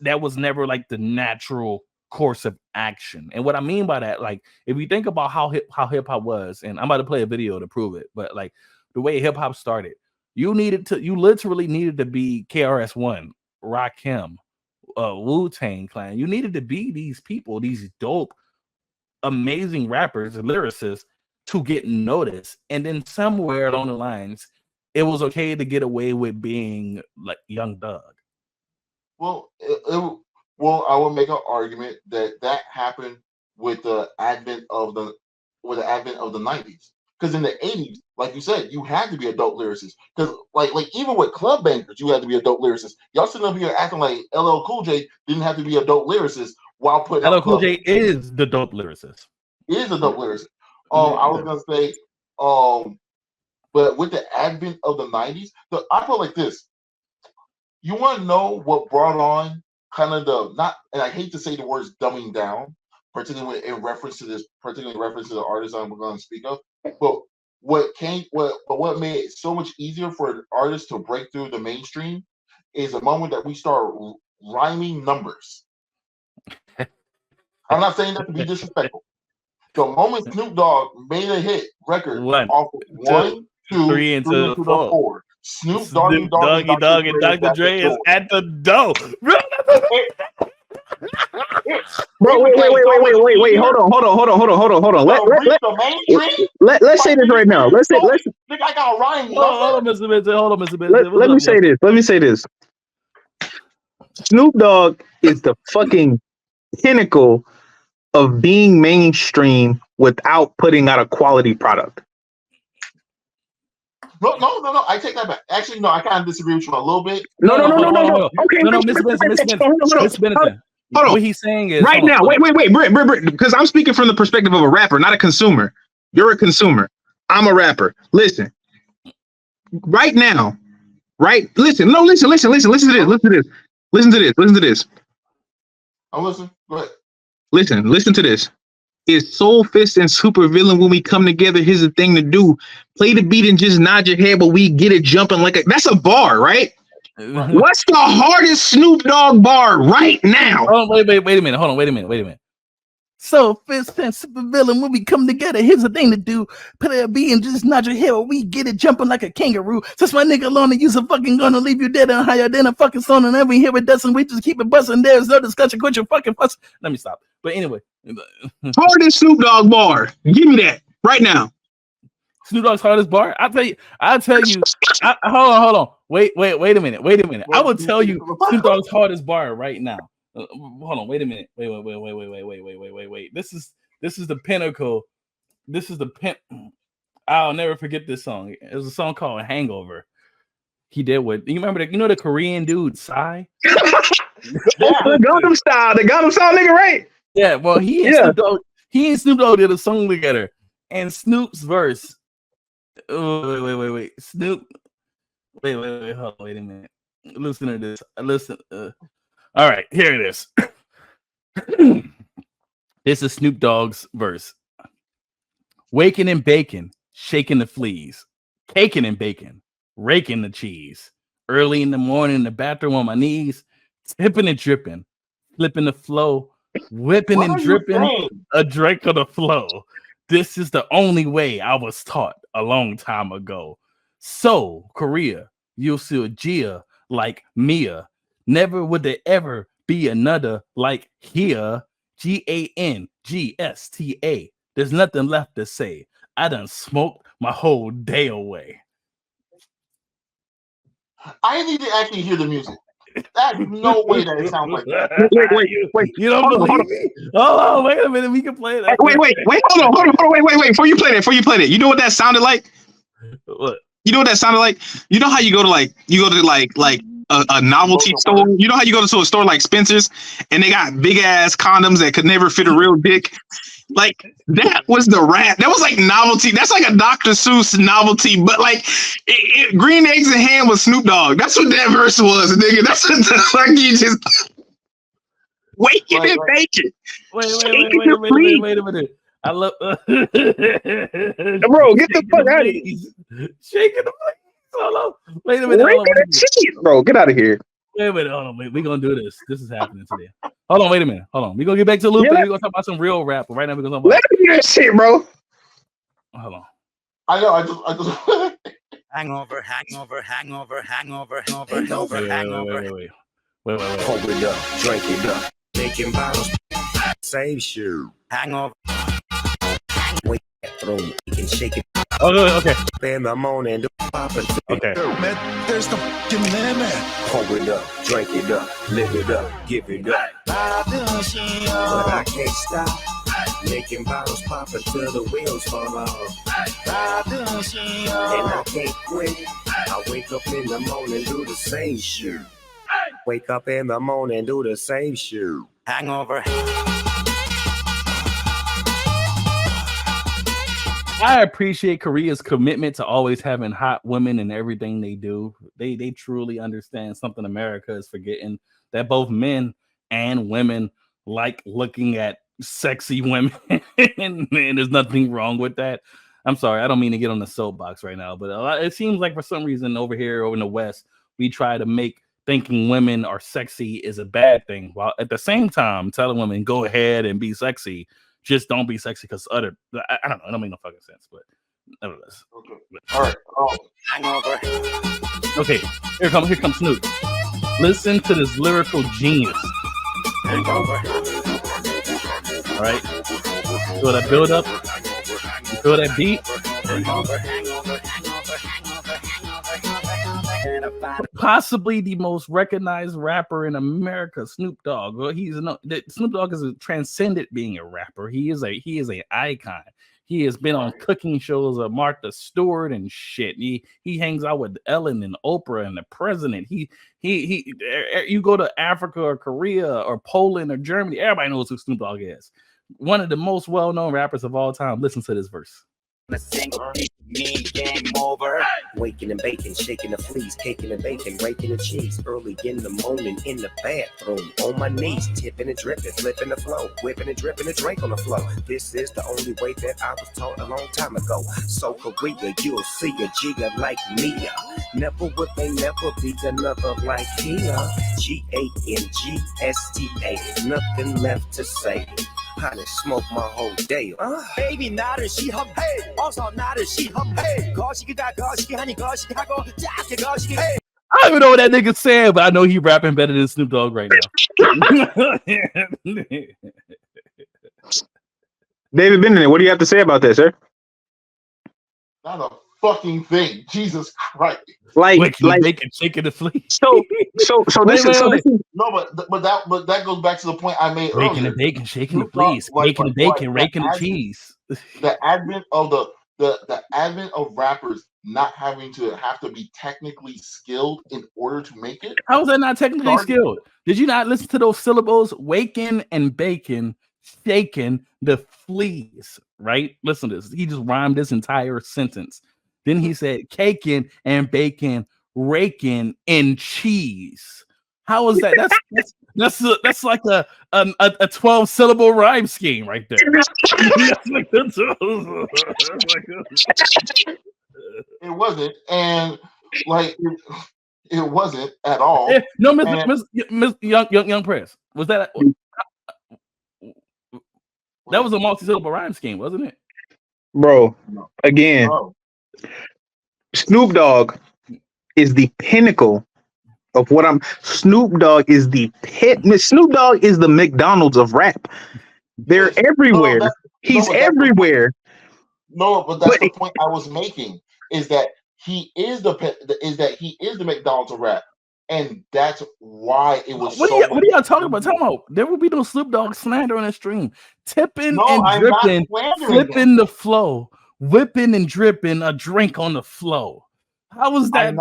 that was never like the natural course of action. And what I mean by that, like, if you think about how hip hop was, and I'm about to play a video to prove it, but like the way hip hop started, you literally needed to be KRS-One, Rakim, Wu-Tang Clan. You needed to be these people, these dope, amazing rappers and lyricists to get noticed. And then somewhere along the lines, it was okay to get away with being like Young Thug. Well, I will make an argument that happened with the advent of the 90s. Because in the 80s, like you said, you had to be a dope lyricist. Because like even with club bangers, you had to be a dope lyricist. Y'all sitting up here acting like LL Cool J didn't have to be a dope lyricist while putting out. LL Cool J is the dope lyricist. He is a dope lyricist. I was gonna say, but with the advent of the 90s, I feel like this. You want to know what brought on kind of the not, and I hate to say the words dumbing down, particularly in reference to the artist I'm going to speak of, but what made it so much easier for artists to break through the mainstream is the moment that we start rhyming numbers. I'm not saying that to be disrespectful. The moment Snoop Dogg made a hit record off of 1, 2, 3, and 4. Snoop Doggy Dogg and Dr. Dre is at the door. Bro, wait. Hold on. Let's say this right now. I got rhyme. Hold on, Mr. Benson. Let me say this. Snoop Dogg is the fucking pinnacle of being mainstream without putting out a quality product. No. I take that back. Actually, no, I kind of disagree with you a little bit. No. Okay, no, Mr. Benson. Hold on. What he's saying is right now. Wait, Britt, because I'm speaking from the perspective of a rapper, not a consumer. You're a consumer. I'm a rapper. Listen. Right now, right? Listen to this. Listen to this. I'm listening. Go ahead. Listen to this. Is Soul Fist and Super Villain when we come together? Here's the thing to do: play the beat and just nod your head, but we get it jumping like that's a bar, right? What's the hardest Snoop Dogg bar right now? Oh, wait a minute. Hold on, wait a minute. Soul Fist and Super Villain when we come together. Here's the thing to do: play a beat and just nod your head, but we get it jumping like a kangaroo. Since my nigga alone, and you's a fucking gonna leave you dead and higher than a fucking stone, and every hear it doesn't. We just keep it busting. There's no discussion. Quit your fucking fuss. Let me stop. But anyway. Hardest Snoop Dogg bar. Give me that right now. Snoop Dogg's hardest bar. I'll tell you. Hold on. Wait a minute. I will tell you Snoop Dogg's hardest bar right now. Hold on. Wait a minute. Wait. This is the pinnacle. I'll never forget this song. It was a song called Hangover. He did what you remember the Korean dude Psy? The Gangnam Style nigga, right? Yeah, well, he and Snoop Dogg did a song together, and Snoop's verse. Oh, wait. Snoop. Wait. Hold on, wait a minute. Listen to this. All right, here it is. This is Snoop Dogg's verse. Waking and baking, shaking the fleas, caking and bacon, raking the cheese. Early in the morning in the bathroom on my knees, tipping and dripping, flipping the flow. Whipping and dripping, a drink of the flow. This is the only way I was taught a long time ago. So, Korea, you'll see a Gia like Mia. Never would there ever be another like here. GANGSTA. There's nothing left to say. I done smoked my whole day away. I need to actually hear the music. There's no way that it sounds like that. Wait. You don't believe me? Oh, wait a minute. We can play that. Wait. Hold on. Wait. Before you play that, you know what that sounded like? What? You know what that sounded like? You know how you go to a novelty store? You know how you go to a store like Spencer's and they got big ass condoms that could never fit a real dick? Like that was the rap. That was like novelty. That's like a Dr. Seuss novelty, but like green eggs and ham with Snoop Dogg. That's what that verse was, nigga. That's what like you just waking and baking. Wait a minute. I love bro, get the fuck out of here. Shaking the place. Hold on. Wait a minute. Bro, get out of here. Wait a minute. Hold on. We're gonna do this. This is happening today. Hold on. Wait a minute. Hold on. We're gonna get back to Lupe. We're gonna talk about some real rap. But right now we're gonna talk about. Let me hear that shit, bro. Hold on. I know. I just. Hangover. Wait. Hold it up, drink it up, making bottles, save shoe. Hangover. Wait, throw it, you can shake it. Oh, okay. In the morning, do pop it. Okay. Man, there's the fucking limit. Hold it up, drink it up, live it up, give it up. But I can't stop. Making bottles pop until the wheels fall off. And I can't quit. I wake up in the morning, do the same shit. Wake up in the morning, do the same shit. Hangover. I appreciate Korea's commitment to always having hot women in everything they do. They truly understand something America is forgetting, that both men and women like looking at sexy women, and there's nothing wrong with that. I'm sorry, I don't mean to get on the soapbox right now, but it seems like for some reason over here over in the West, we try to make thinking women are sexy is a bad thing, while at the same time telling women go ahead and be sexy. Just don't be sexy because I don't know. It don't make no fucking sense, but nevertheless. Okay. All right. Okay, here comes Snoop. Listen to this lyrical genius. All right, feel that build up. You feel that beat. Possibly the most recognized rapper in America, Snoop Dogg. Well, Snoop Dogg is a transcendent being a rapper. He is an icon. He has been on cooking shows of Martha Stewart and shit. He hangs out with Ellen and Oprah and the president. You go to Africa or Korea or Poland or Germany, everybody knows who Snoop Dogg is. One of the most well-known rappers of all time. Listen to this verse. A single me game over. Waking and baking, shaking the fleas, caking and baking, raking the cheese. Early in the morning in the bathroom, on my knees, tipping and dripping, flipping the flow, whipping and dripping a drink on the floor. This is the only way that I was taught a long time ago. So Korea, you'll see a Gia like Mia. Never would they never be another like Kia. GANGSTA, nothing left to say. I done smoked my whole day. Baby 나를 시험해 어서 나를 시험해 거시기다 거시기 하니 거시기하고 작게 거시기 해. I don't even know what that nigga's saying, but I know he rapping better than Snoop Dogg right now. David Bennett, what do you have to say about that, sir? Not a fucking thing. Jesus Christ. Like bacon, shaking the fleas. So listen. No, but that goes back to the point I made Baking earlier. and bacon, shaking the fleas, baking and bacon, raking the cheese. The advent of the advent of rappers not having to be technically skilled in order to make it. How is that not technically skilled? Did you not listen to those syllables? Waking and bacon, shaking the fleas. Right? Listen to this. He just rhymed this entire sentence. Then he said caking and bacon, raking in cheese. How is that? That's like a 12-syllable rhyme scheme right there. It wasn't, and like it wasn't at all. No, Miss Young Press. Was that? That was a multi-syllable rhyme scheme, wasn't it? Bro, again, Snoop Dogg is the pinnacle of what Snoop Dogg is the Snoop Dogg is the McDonald's of rap. They're everywhere. He's everywhere. No, but that's the point I was making, is that he is the McDonald's of rap. And that's why it was what are y'all talking about? There will be no Snoop Dogg slander on the stream. Tipping and dripping, flipping the flow, whipping and dripping a drink on the flow. How was that?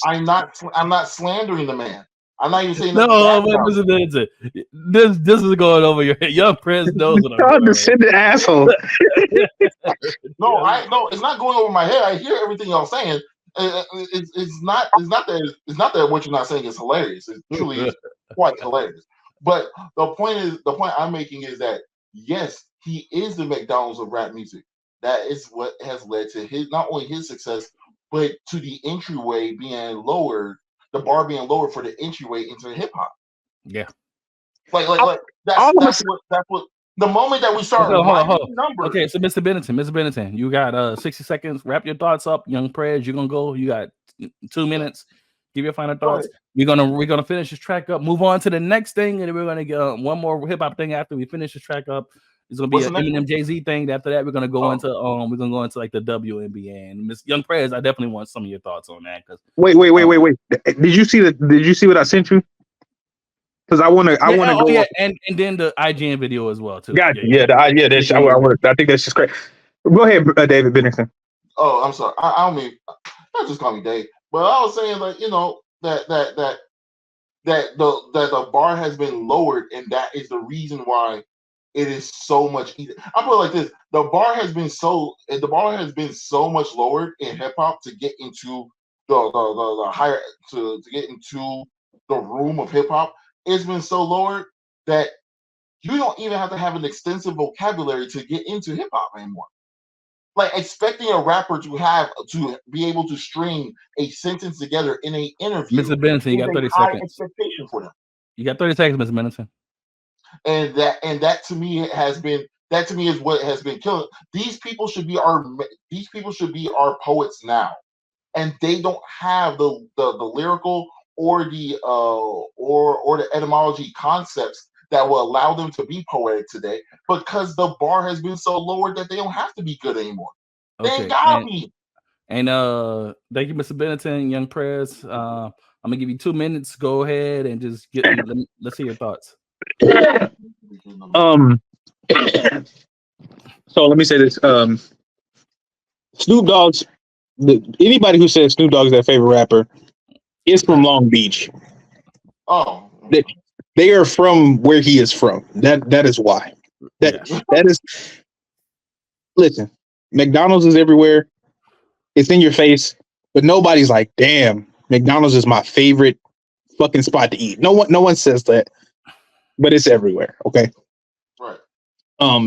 I'm not slandering the man. I'm not even saying this is going over your head. Young Prince knows what I'm doing. The asshole. No, it's not going over my head. I hear everything y'all saying. It's not that what you're not saying is hilarious. It truly is quite hilarious. But the point I'm making is that yes, he is the McDonald's of rap music. That is what has led to not only his success, but to the entryway being lowered, the bar being lowered for the entryway into hip hop. Yeah, like that's what. The moment that we start numbers. Okay, so Mr. Bennington, you got 60 seconds. Wrap your thoughts up, Young Prez. You're gonna go. You got 2 minutes. Give your final thoughts. We're gonna finish this track up. Move on to the next thing, and then we're gonna get one more hip hop thing after we finish this track up. It's gonna be an Eminem Jay-Z thing. After that, we're gonna go into like the WNBA and Miss Young Prez. I definitely want some of your thoughts on that. Cause wait. Did you see what I sent you? Because I want to go. Yeah, and then the IGN video as well too. Gotcha. I think that's just great. Go ahead, David Bennington. Oh, I'm sorry. I don't mean, not just call me Dave, but I was saying that that the bar has been lowered, and that is the reason why it is so much easier. I put it like this: the bar has been so much lowered in hip hop to get into the higher to get into the room of hip hop. It's been so lowered that you don't even have to have an extensive vocabulary to get into hip hop anymore. Like expecting a rapper to be able to string a sentence together in an interview. Mr. Benson, you got 30 seconds. Expectation for them. You got 30 seconds, Mr. Benson. And that to me is what has been killing. These people should be our poets now, and they don't have the lyrical or the etymology concepts that will allow them to be poetic today, because the bar has been so lowered that they don't have to be good anymore. They ain't gotta be. And thank you, Mr. Benetton, Young Press. I'm gonna give you 2 minutes. Go ahead and just let's hear your thoughts. So let me say this. Snoop Dogg's anybody who says Snoop Dogg is their favorite rapper is from Long Beach. Oh, they are from where he is from. That is why. That is. Listen, McDonald's is everywhere. It's in your face, but nobody's like, damn, McDonald's is my favorite fucking spot to eat. No one says that, but it's everywhere. Okay. Right.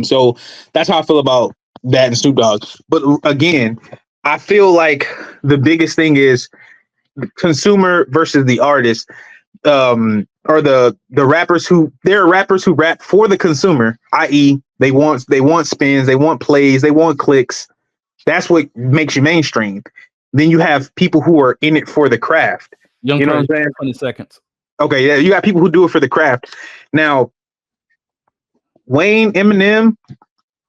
So that's how I feel about that and Snoop Dogg. But again, I feel like the biggest thing is the consumer versus the artist. Or the rappers there are rappers who rap for the consumer, i.e. they want spins, they want plays, they want clicks. That's what makes you mainstream. Then you have people who are in it for the craft. Young, you know what I'm saying? 20 seconds. Okay, yeah, you got people who do it for the craft. Now, Wayne, Eminem,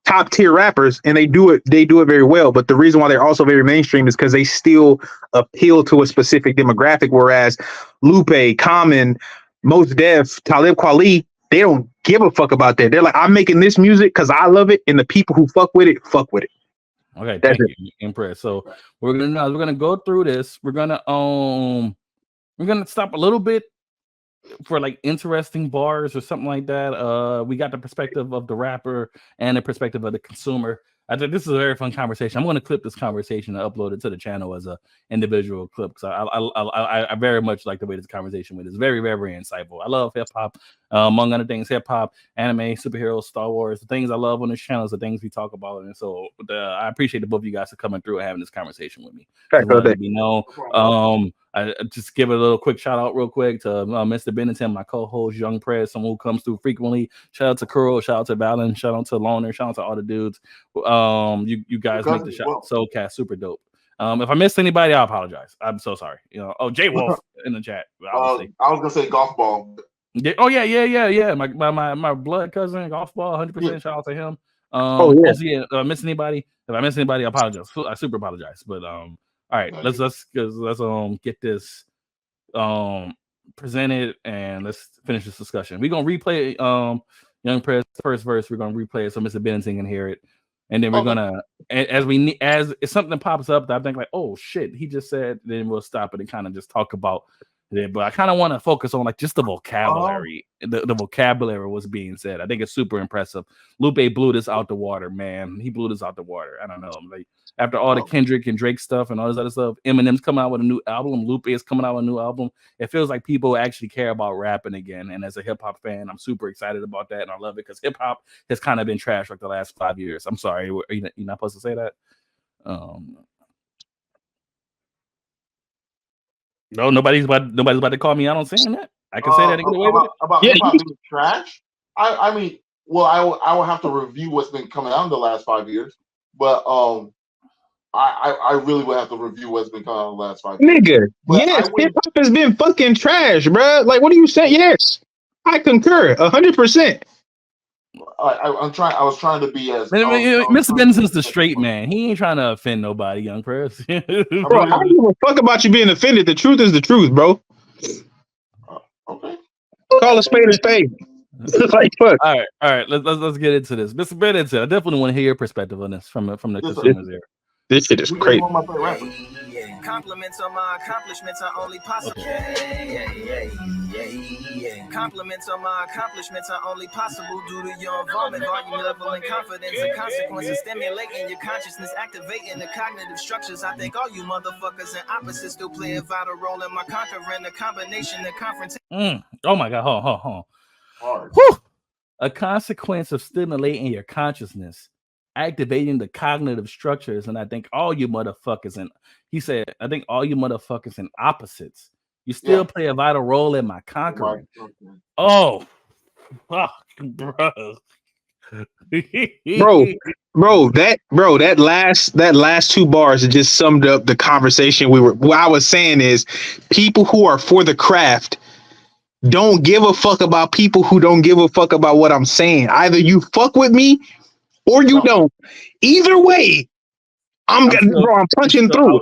top tier rappers, and they do it very well. But the reason why they're also very mainstream is because they still appeal to a specific demographic. Whereas Lupe, Common, Mos Def, Talib Kweli, they don't give a fuck about that. They're like, I'm making this music because I love it, and the people who fuck with it. Okay, thank you. Impressed. So we're gonna go through this. We're gonna stop a little bit for like interesting bars or something like that. We got the perspective of the rapper and the perspective of the consumer. I think this is a very fun conversation. I'm going to clip this conversation and upload it to the channel as a individual clip, because I very much like the way this conversation went. It's very, very, very insightful. I love hip hop, among other things, hip hop, anime, superheroes, Star Wars. The things I love on this channel is the things we talk about, and so I appreciate the both of you guys for coming through and having this conversation with me. I just give a little quick shout out real quick to Mr. Benetton, my co-host, Young Press, someone who comes through frequently. Shout out to Kuro, shout out to Valen, shout out to Loner, shout out to all the dudes. You guys make the shout. Soulcast super dope. If I missed anybody, I apologize. I'm so sorry. Jay Wolf in the chat. I was gonna say golf ball. Yeah. My blood cousin, golf ball, 100%. Shout out to him. If I missed anybody, I apologize. I super apologize. But all right, let's get this presented and let's finish this discussion. We're gonna replay Young Press first verse. We're gonna replay it so Mr. Benson can hear it, and then we're gonna as if something pops up that I think like, oh shit, he just said, then we'll stop it and kind of just talk about it. But I kind of want to focus on like just the vocabulary. The vocabulary was being said. I think it's super impressive. Lupe blew this out the water, man. He blew this out the water. I don't know, like. After all the Kendrick and Drake stuff and all this other stuff, Eminem's coming out with a new album. Lupe is coming out with a new album. It feels like people actually care about rapping again. And as a hip hop fan, I'm super excited about that. And I love it because hip hop has kind of been trashed like the last 5 years. I'm sorry. You're not supposed to say that? No, nobody's about to call me out on saying that. I can say that and get away with it. About hip hop being trash? I mean, well, I will have to review what's been coming out in the last 5 years. But I really would have to review what's been coming out in the last 5 years. Nigga, yes, hip hop has been fucking trash, bro. Like, what are you saying? Yes, I concur 100%. I was trying to be as Mr. Benson's the straight man. He ain't trying to offend nobody, Young Press. Bro, I don't give a fuck about you being offended. The truth is the truth, bro. Okay. Call a spade a spade. Like, fuck. All right. Let's get into this, Mr. Benson. I definitely want to hear your perspective on this from the consumers here. This shit is crazy. Compliments on my accomplishments are only possible. Compliments on my accomplishments are only possible due to your involvement, volume, level, and confidence. The consequences stimulating your consciousness, activating the cognitive structures. I think all you motherfuckers and opposites still play a vital role in my conquering the combination of confrontation. Oh my God, hold on. Hard. A consequence of stimulating your consciousness, activating the cognitive structures, and I think all you motherfuckers and he said, I think all you motherfuckers and opposites, you still play a vital role in my conquering. Oh, fuck, bro. that last two bars just summed up the conversation what I was saying is people who are for the craft don't give a fuck about people who don't give a fuck about what I'm saying. Either you fuck with me or you don't. Either way, I'm punching through.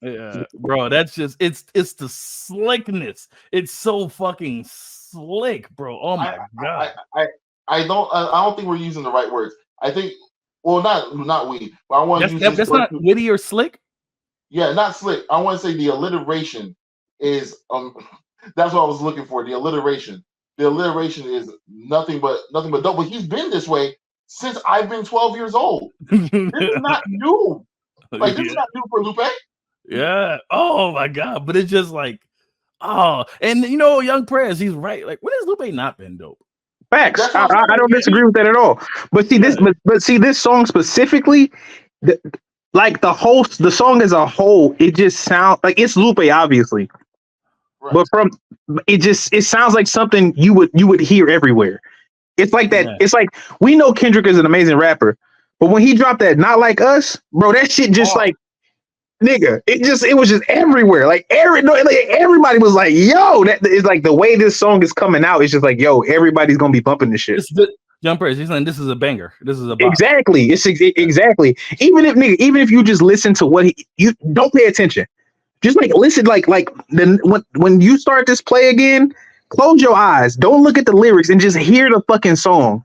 Yeah, bro, that's just it's the slickness. It's so fucking slick, bro. Oh my God. I don't think we're using the right words. I think, well, not we, but I want to use this that's word not witty or slick. Yeah, not slick. I want to say the alliteration is that's what I was looking for. The alliteration is nothing but dope. But he's been this way since I've been 12 years old. This is not new. Like this is not new for Lupe. Yeah. Oh my God. But it's just like, and you know, Young Prez, he's right. Like, when has Lupe not been dope? Facts. I don't disagree with that at all. But see this song specifically, the song as a whole, it just sounds like it's Lupe, obviously. Right. But it sounds like something you would hear everywhere. It's like that. Yeah. It's like we know Kendrick is an amazing rapper, but when he dropped that "Not Like Us," bro, that shit just like nigga. It was just everywhere. Like everybody was like, "Yo," that is like the way this song is coming out. It's just like, "Yo," everybody's gonna be bumping this shit. Jumpers, he's saying this is a banger. This is a bop. Exactly. Exactly. Even if you just listen to what you don't pay attention, just like listen, then when you start this play again, close your eyes, don't look at the lyrics, and just hear the fucking song.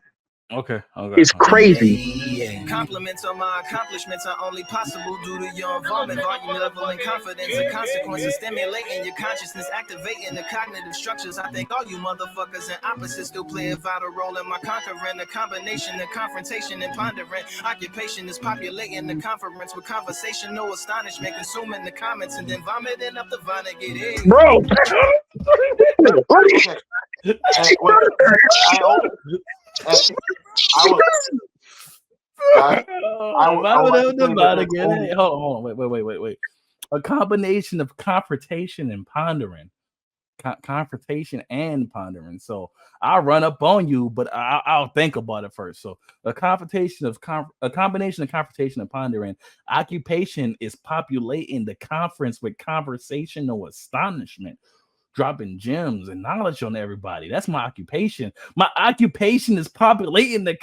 Okay. It's crazy. Compliments on my accomplishments are only possible due to your involvement, volume, level, and confidence. The consequences stimulating your consciousness, activating the cognitive structures. I think all you motherfuckers and opposites still play a vital role in my conquering. The combination of confrontation and pondering. Occupation is populating the conference with conversation, no astonishment, consuming the comments and then vomiting up the Vonnegut. Bro. Hold on, wait. A combination of confrontation and pondering. Confrontation and pondering. So I'll run up on you, but I'll think about it first. So a combination of confrontation and pondering. Occupation is populating the conference with conversational astonishment, dropping gems and knowledge on everybody. That's my occupation. My occupation is populating the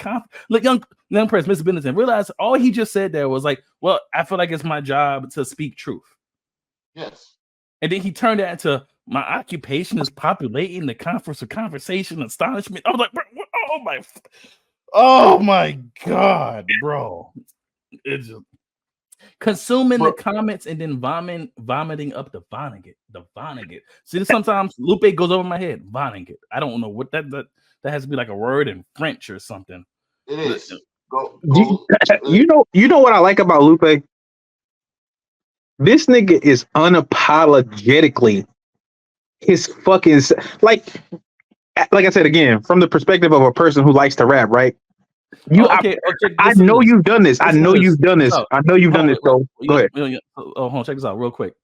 Look, young Press, Mr. Bennington, realize all he just said there was like, well, I feel like it's my job to speak truth. Yes. And then he turned that into my occupation is populating the conference of conversation, astonishment. I was like, oh my God, bro. It's just consuming the comments and then vomiting up the Vonnegut. See, sometimes Lupe goes over my head. Vonnegut. I don't know what that has to be like a word in French or something. It is. You know what I like about Lupe? This nigga is unapologetically his fucking like I said again, from the perspective of a person who likes to rap, right? I know you've done this. I know you've done this. So go ahead. Hold on, check this out real quick.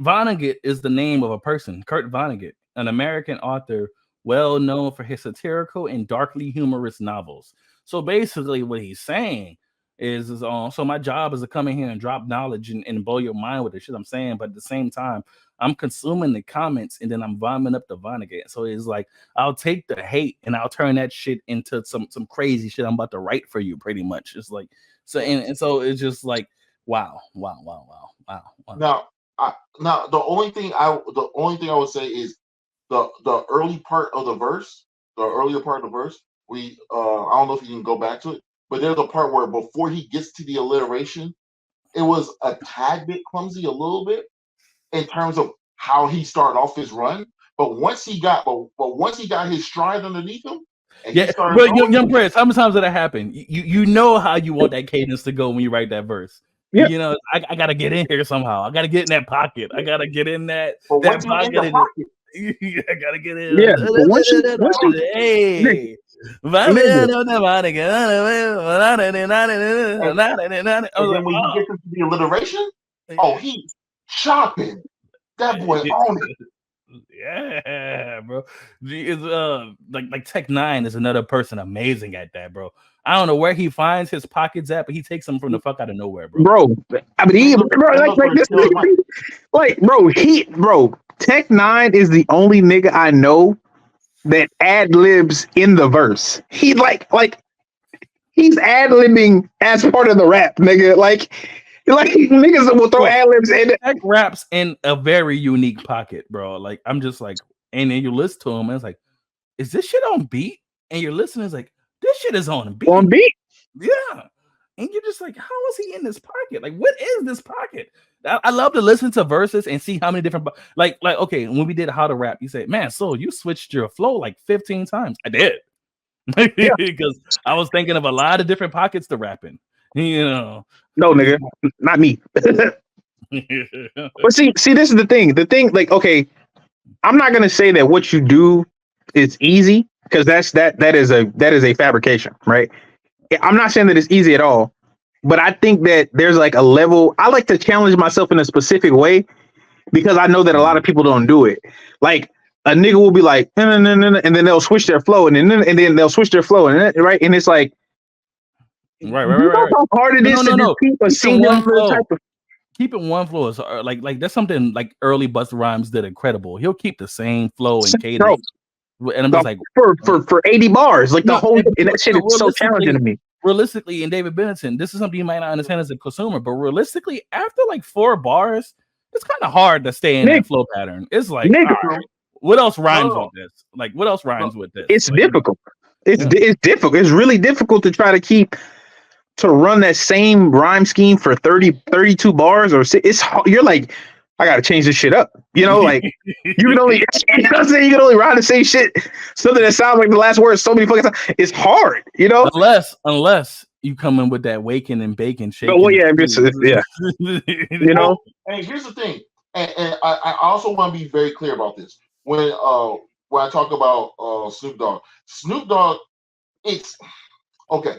Vonnegut is the name of a person, Kurt Vonnegut, an American author well known for his satirical and darkly humorous novels. So basically what he's saying is so my job is to come in here and drop knowledge and blow your mind with the shit I'm saying, but at the same time, I'm consuming the comments and then I'm vomiting up the Vonnegut. So it's like I'll take the hate and I'll turn that shit into some crazy shit I'm about to write for you, pretty much. It's like so, and so it's just like wow. Now the only thing I would say is the early part of the verse, the earlier part of the verse. I don't know if you can go back to it, but there's a part where before he gets to the alliteration, it was a tad bit clumsy, a little bit, in terms of how he started off his run. But once he got his stride underneath him, and he started but going, Young Prince, how many times did that happen? You know how you want that cadence to go when you write that verse. Yeah. You know, I gotta get in here somehow. I gotta get in that pocket. I gotta get in that once you're in the pocket, I gotta get in. Yeah, but once you Hey. and then when you get into the alliteration, he's shopping. That boy on it. Yeah, bro. It's like Tech 9 is another person amazing at that, bro. I don't know where he finds his pockets at, but he takes them from the fuck out of nowhere, bro. I mean, Tech 9 is the only nigga I know that ad libs in the verse. He like he's ad libbing as part of the rap, nigga. Like niggas will throw ad libs in. Tech raps in a very unique pocket, bro. Like I'm just like, and then you listen to him, and it's like, is this shit on beat? And you're listening, it's like, this shit is on beat. On beat, yeah. And you're just like, how is he in this pocket? Like, what is this pocket? I love to listen to verses and see how many different like okay, when we did how to rap, you said, man, so you switched your flow like 15 times. I did. Because I was thinking of a lot of different pockets to rap in. You know. No, nigga, not me. But see, this is the thing. The thing, like, okay, I'm not gonna say that what you do is easy, because that is a fabrication, right? I'm not saying that it's easy at all, but I think that there's like a level. I like to challenge myself in a specific way because I know that a lot of people don't do it. Like a nigga will be like, no, and then they'll switch their flow, and then they'll switch their flow, and right, and it's like, right. How hard it is to keep a single type of. Keeping one flow is like that's something like early Busta Rhymes did incredible. He'll keep the same flow and cadence. And I'm just like for 80 bars, like the whole, and that shit is so challenging to me. Realistically, in David Benson, this is something you might not understand as a consumer, but realistically, after like 4 bars, it's kind of hard to stay in that flow pattern. It's like, all right, what else rhymes with this? Like, what else rhymes with this? It's like, difficult. It's difficult. It's really difficult to try to run that same rhyme scheme for 32 bars, or it's you're like, I gotta change this shit up. You know, like you can only rhyme the same shit, something that sounds like the last word so many fucking times. It's hard, you know. Unless you come in with that waking and bacon shake. Oh well, yeah, yeah. You know. And here's the thing, and I also want to be very clear about this. When I talk about Snoop Dogg, it's okay.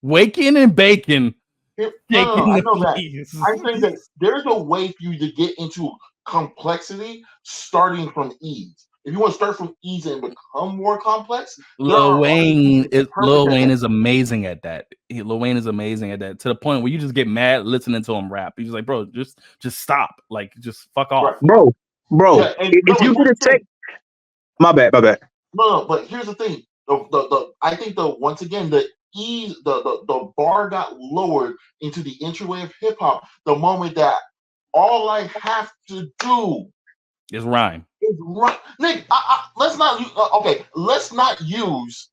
Waking and bacon. I know that. I think that there's a way for you to get into complexity starting from ease. If you want to start from ease and become more complex, Lil Wayne is amazing at that. Lil Wayne is amazing at that, to the point where you just get mad listening to him rap. You're just like, bro, just stop. Like, just fuck off. Right. Bro. Yeah, if you could take my bad. No, but here's the thing. I think once again the ease, the bar got lowered into the entryway of hip hop the moment that all I have to do is rhyme. Nick, let's not use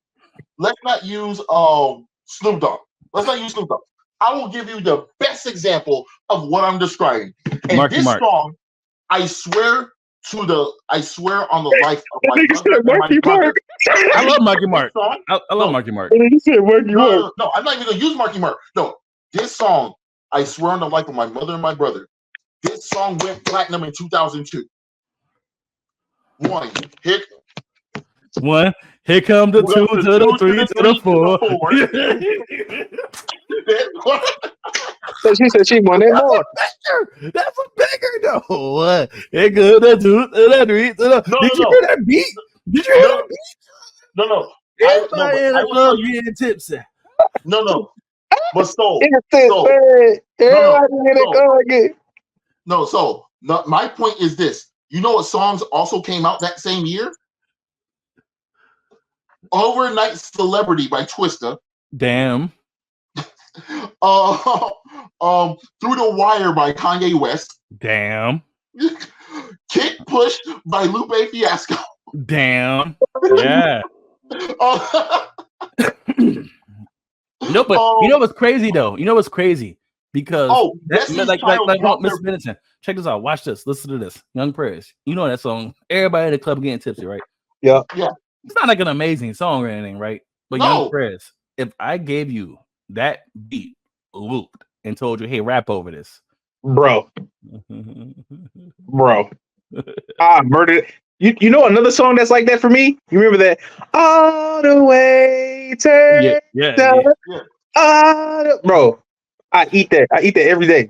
Snoop Dogg. Let's not use Snoop Dogg. I will give you the best example of what I'm describing. And this song, I swear on the life of my brother. I love Marky Mark. I love Marky Mark. No, I'm not even gonna use Marky Mark. No, this song, I swear on the life of my mother and my brother, this song went platinum in 2002. One, here come the 2 to the 3 to the 4. So she said she wanted more. That's a banger, though. Here come the 2 to the 3 to the. Did you hear that beat? Did you hear that beat? No. I love getting tipsy. No. But my point is this. You know what songs also came out that same year? Overnight Celebrity by Twista. Damn. Through the Wire by Kanye West. Damn. Kick Push by Lupe Fiasco. Damn. Yeah. No, but you know what's crazy though? You know what's crazy? Because Destiny's like Child dropped Miss Benson, check this out. Watch this. Listen to this. Young Prayers. You know that song. Everybody in the club getting tipsy, right? Yeah. It's not like an amazing song or anything, right? But Young Prayers. If I gave you that beat looped and told you, hey, rap over this, bro, I murdered. You know another song that's like that for me? You remember that? All the way to bro. I eat that. I eat that every day.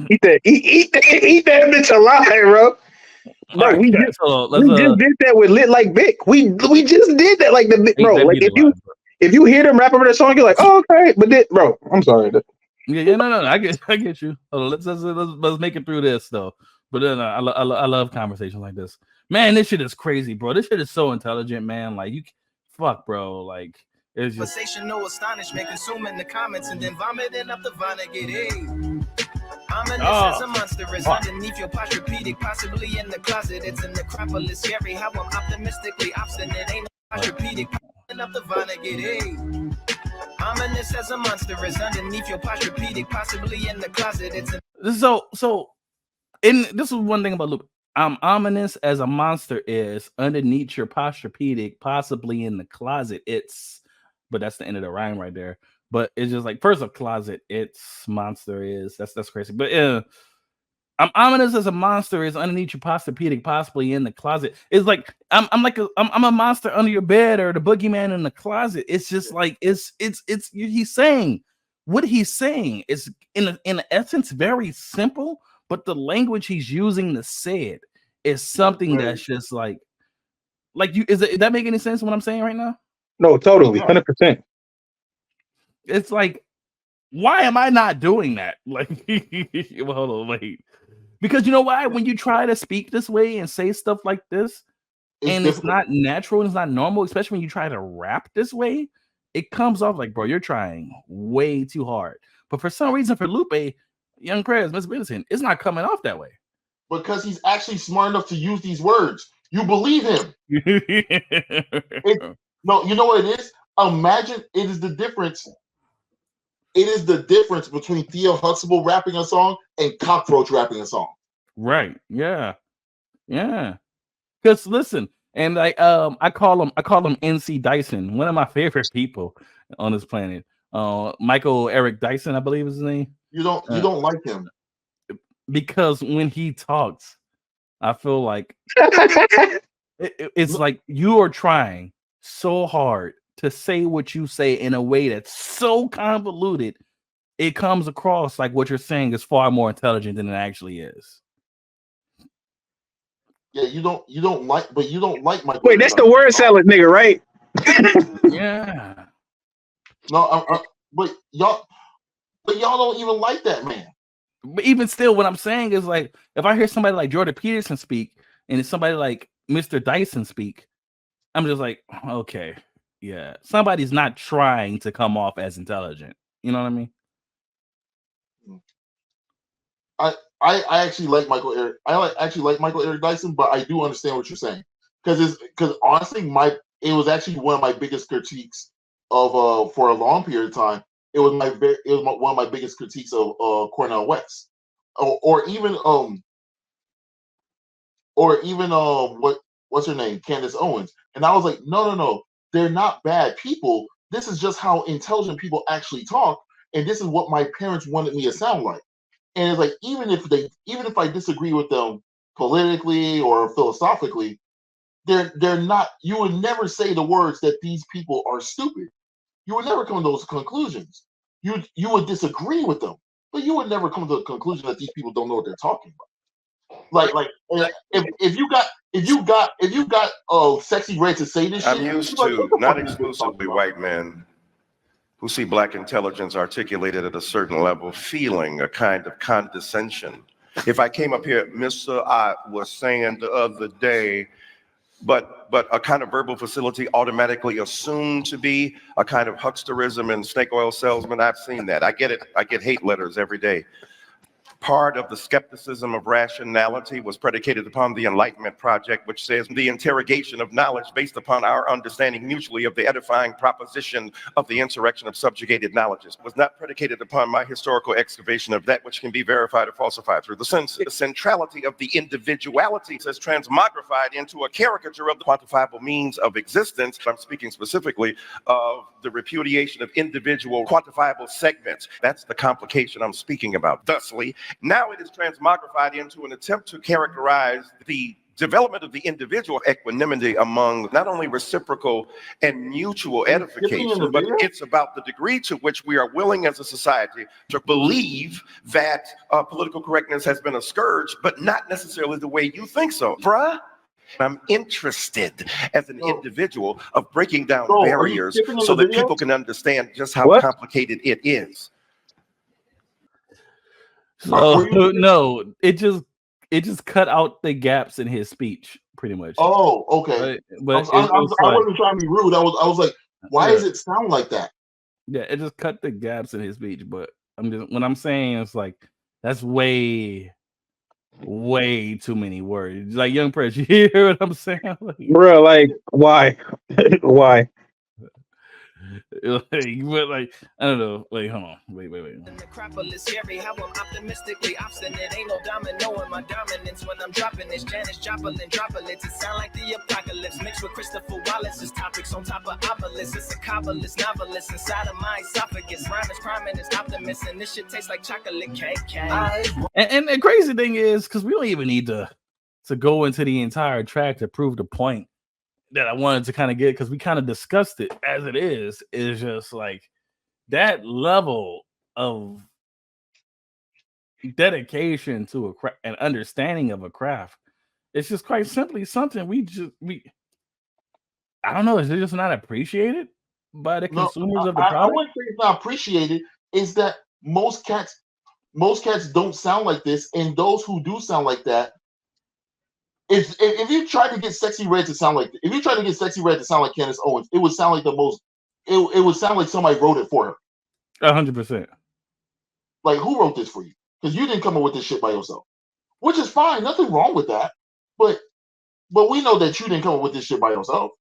Eat that bitch alive, bro. Bro, we just did that with Lit Like Vic. We just did that like the bro. Like if you hear them rap over that song, you're like, oh, okay. But then, bro, I'm sorry. No. I get you. Hold on, let's make it through this though. But then I love conversations like this. Man, this shit is crazy, bro. This shit is so intelligent, man. Like fuck, bro. Like it's just conversational astonishment, consuming the comments and then vomiting up the vine and get Ominous as a monster is underneath your posturepedic, possibly in the closet. It's an necropolis, scary how I'm optimistically obstinate. Ain't no posturepedic, up the vine and get ominous as a monster is underneath your posturepedic, possibly in the closet. It's so. And this is one thing about Lupe. Ominous as a monster is underneath your posturepedic, possibly in the closet. But that's the end of the rhyme right there. But it's just like first of closet, it's monster is that's crazy. But I'm ominous as a monster is underneath your posturepedic, possibly in the closet. It's like I'm a monster under your bed or the boogeyman in the closet. It's just like it's he's saying what he's saying is in essence very simple. But the language he's using to say it is something that's just like you. Is that make any sense? What I'm saying right now? No, totally, 100%. It's like, why am I not doing that? Like, well, hold on, wait. Because you know why? When you try to speak this way and say stuff like this, it's not natural and it's not normal, especially when you try to rap this way, it comes off like, bro, you're trying way too hard. But for some reason, for Lupe, Young Prayers, Miss Benson, it's not coming off that way. Because he's actually smart enough to use these words. You believe him. No, you know what it is? Imagine it is the difference. It is the difference between Theo Huxtable rapping a song and Cockroach rapping a song. Right. Yeah. Because listen, and I call him NC Dyson, one of my favorite people on this planet. Michael Eric Dyson, I believe is his name. You don't like him because when he talks, I feel like it's like you are trying so hard to say what you say in a way that's so convoluted. It comes across like what you're saying is far more intelligent than it actually is. Yeah, you don't like Michael. Wait, that's the word salad nigga, right? Yeah. No, but y'all don't even like that man. But even still, what I'm saying is like if I hear somebody like Jordan Peterson speak and it's somebody like Mr. Dyson speak, I'm just like, okay, yeah, somebody's not trying to come off as intelligent. You know what I mean? I actually like Michael Eric. Actually like Michael Eric Dyson, but I do understand what you're saying because honestly, it was actually one of my biggest critiques of for a long period of time. It was one of my biggest critiques of Cornel West, or even what's her name, Candace Owens, and I was like, no, they're not bad people. This is just how intelligent people actually talk, and this is what my parents wanted me to sound like. And it's like even if I disagree with them politically or philosophically, they're not. You would never say the words that these people are stupid. You would never come to those conclusions. You would disagree with them, but you would never come to the conclusion that these people don't know what they're talking about. Like if you got Sexy Red to say this shit, I'm used to not exclusively white men who see black intelligence articulated at a certain level, feeling a kind of condescension. If I came up here, Mr. I was saying the other day, but a kind of verbal facility automatically assumed to be a kind of hucksterism and snake oil salesman. I've seen that. I get it. I get hate letters every day. Part of the skepticism of rationality was predicated upon the Enlightenment Project, which says the interrogation of knowledge based upon our understanding mutually of the edifying proposition of the insurrection of subjugated knowledges was not predicated upon my historical excavation of that which can be verified or falsified through the senses. The centrality of the individuality is transmogrified into a caricature of the quantifiable means of existence. I'm speaking specifically of the repudiation of individual quantifiable segments. That's the complication I'm speaking about. Thusly, now it is transmogrified into an attempt to characterize the development of the individual equanimity among not only reciprocal and mutual edification, but it's about the degree to which we are willing as a society to believe that political correctness has been a scourge, but not necessarily the way you think so. Bruh, I'm interested as an individual of breaking down barriers so that people can understand just how complicated it is. So no, it just cut out the gaps in his speech, pretty much. Oh, okay. But I wasn't trying to be rude. I was like, why does it sound like that? Yeah, it just cut the gaps in his speech. But when I'm saying it's like that's way too many words. Like Young Press, you hear what I'm saying? Like, bro, like why? Why? Like I don't know. Wait, hold on. Wait. Necropolis, scary how I'm optimistically obstinate. Ain't no domino in my dominance when I'm dropping this. Janice Joplin droplets. It sound like the apocalypse mixed with Christopher Wallace's topics on top of obelisks. It's a kabbalist novelist inside of my esophagus. Rhyme is priming is optimist, and this shit tastes like chocolate cake. And the crazy thing is, because we don't even need to go into the entire track to prove the point that I wanted to kind of get, because we kind of discussed it as it is just like that level of dedication to an understanding of a craft. It's just quite simply something we I don't know, is it just not appreciated by the consumers of the product? I wouldn't say it's not appreciated. Is that most cats don't sound like this, and those who do sound like that, if you try to get Sexy Red to sound like, Candace Owens, it would sound like it would sound like somebody wrote it for her. 100%. Like, who wrote this for you? Because you didn't come up with this shit by yourself, which is fine. Nothing wrong with that. But we know that you didn't come up with this shit by yourself.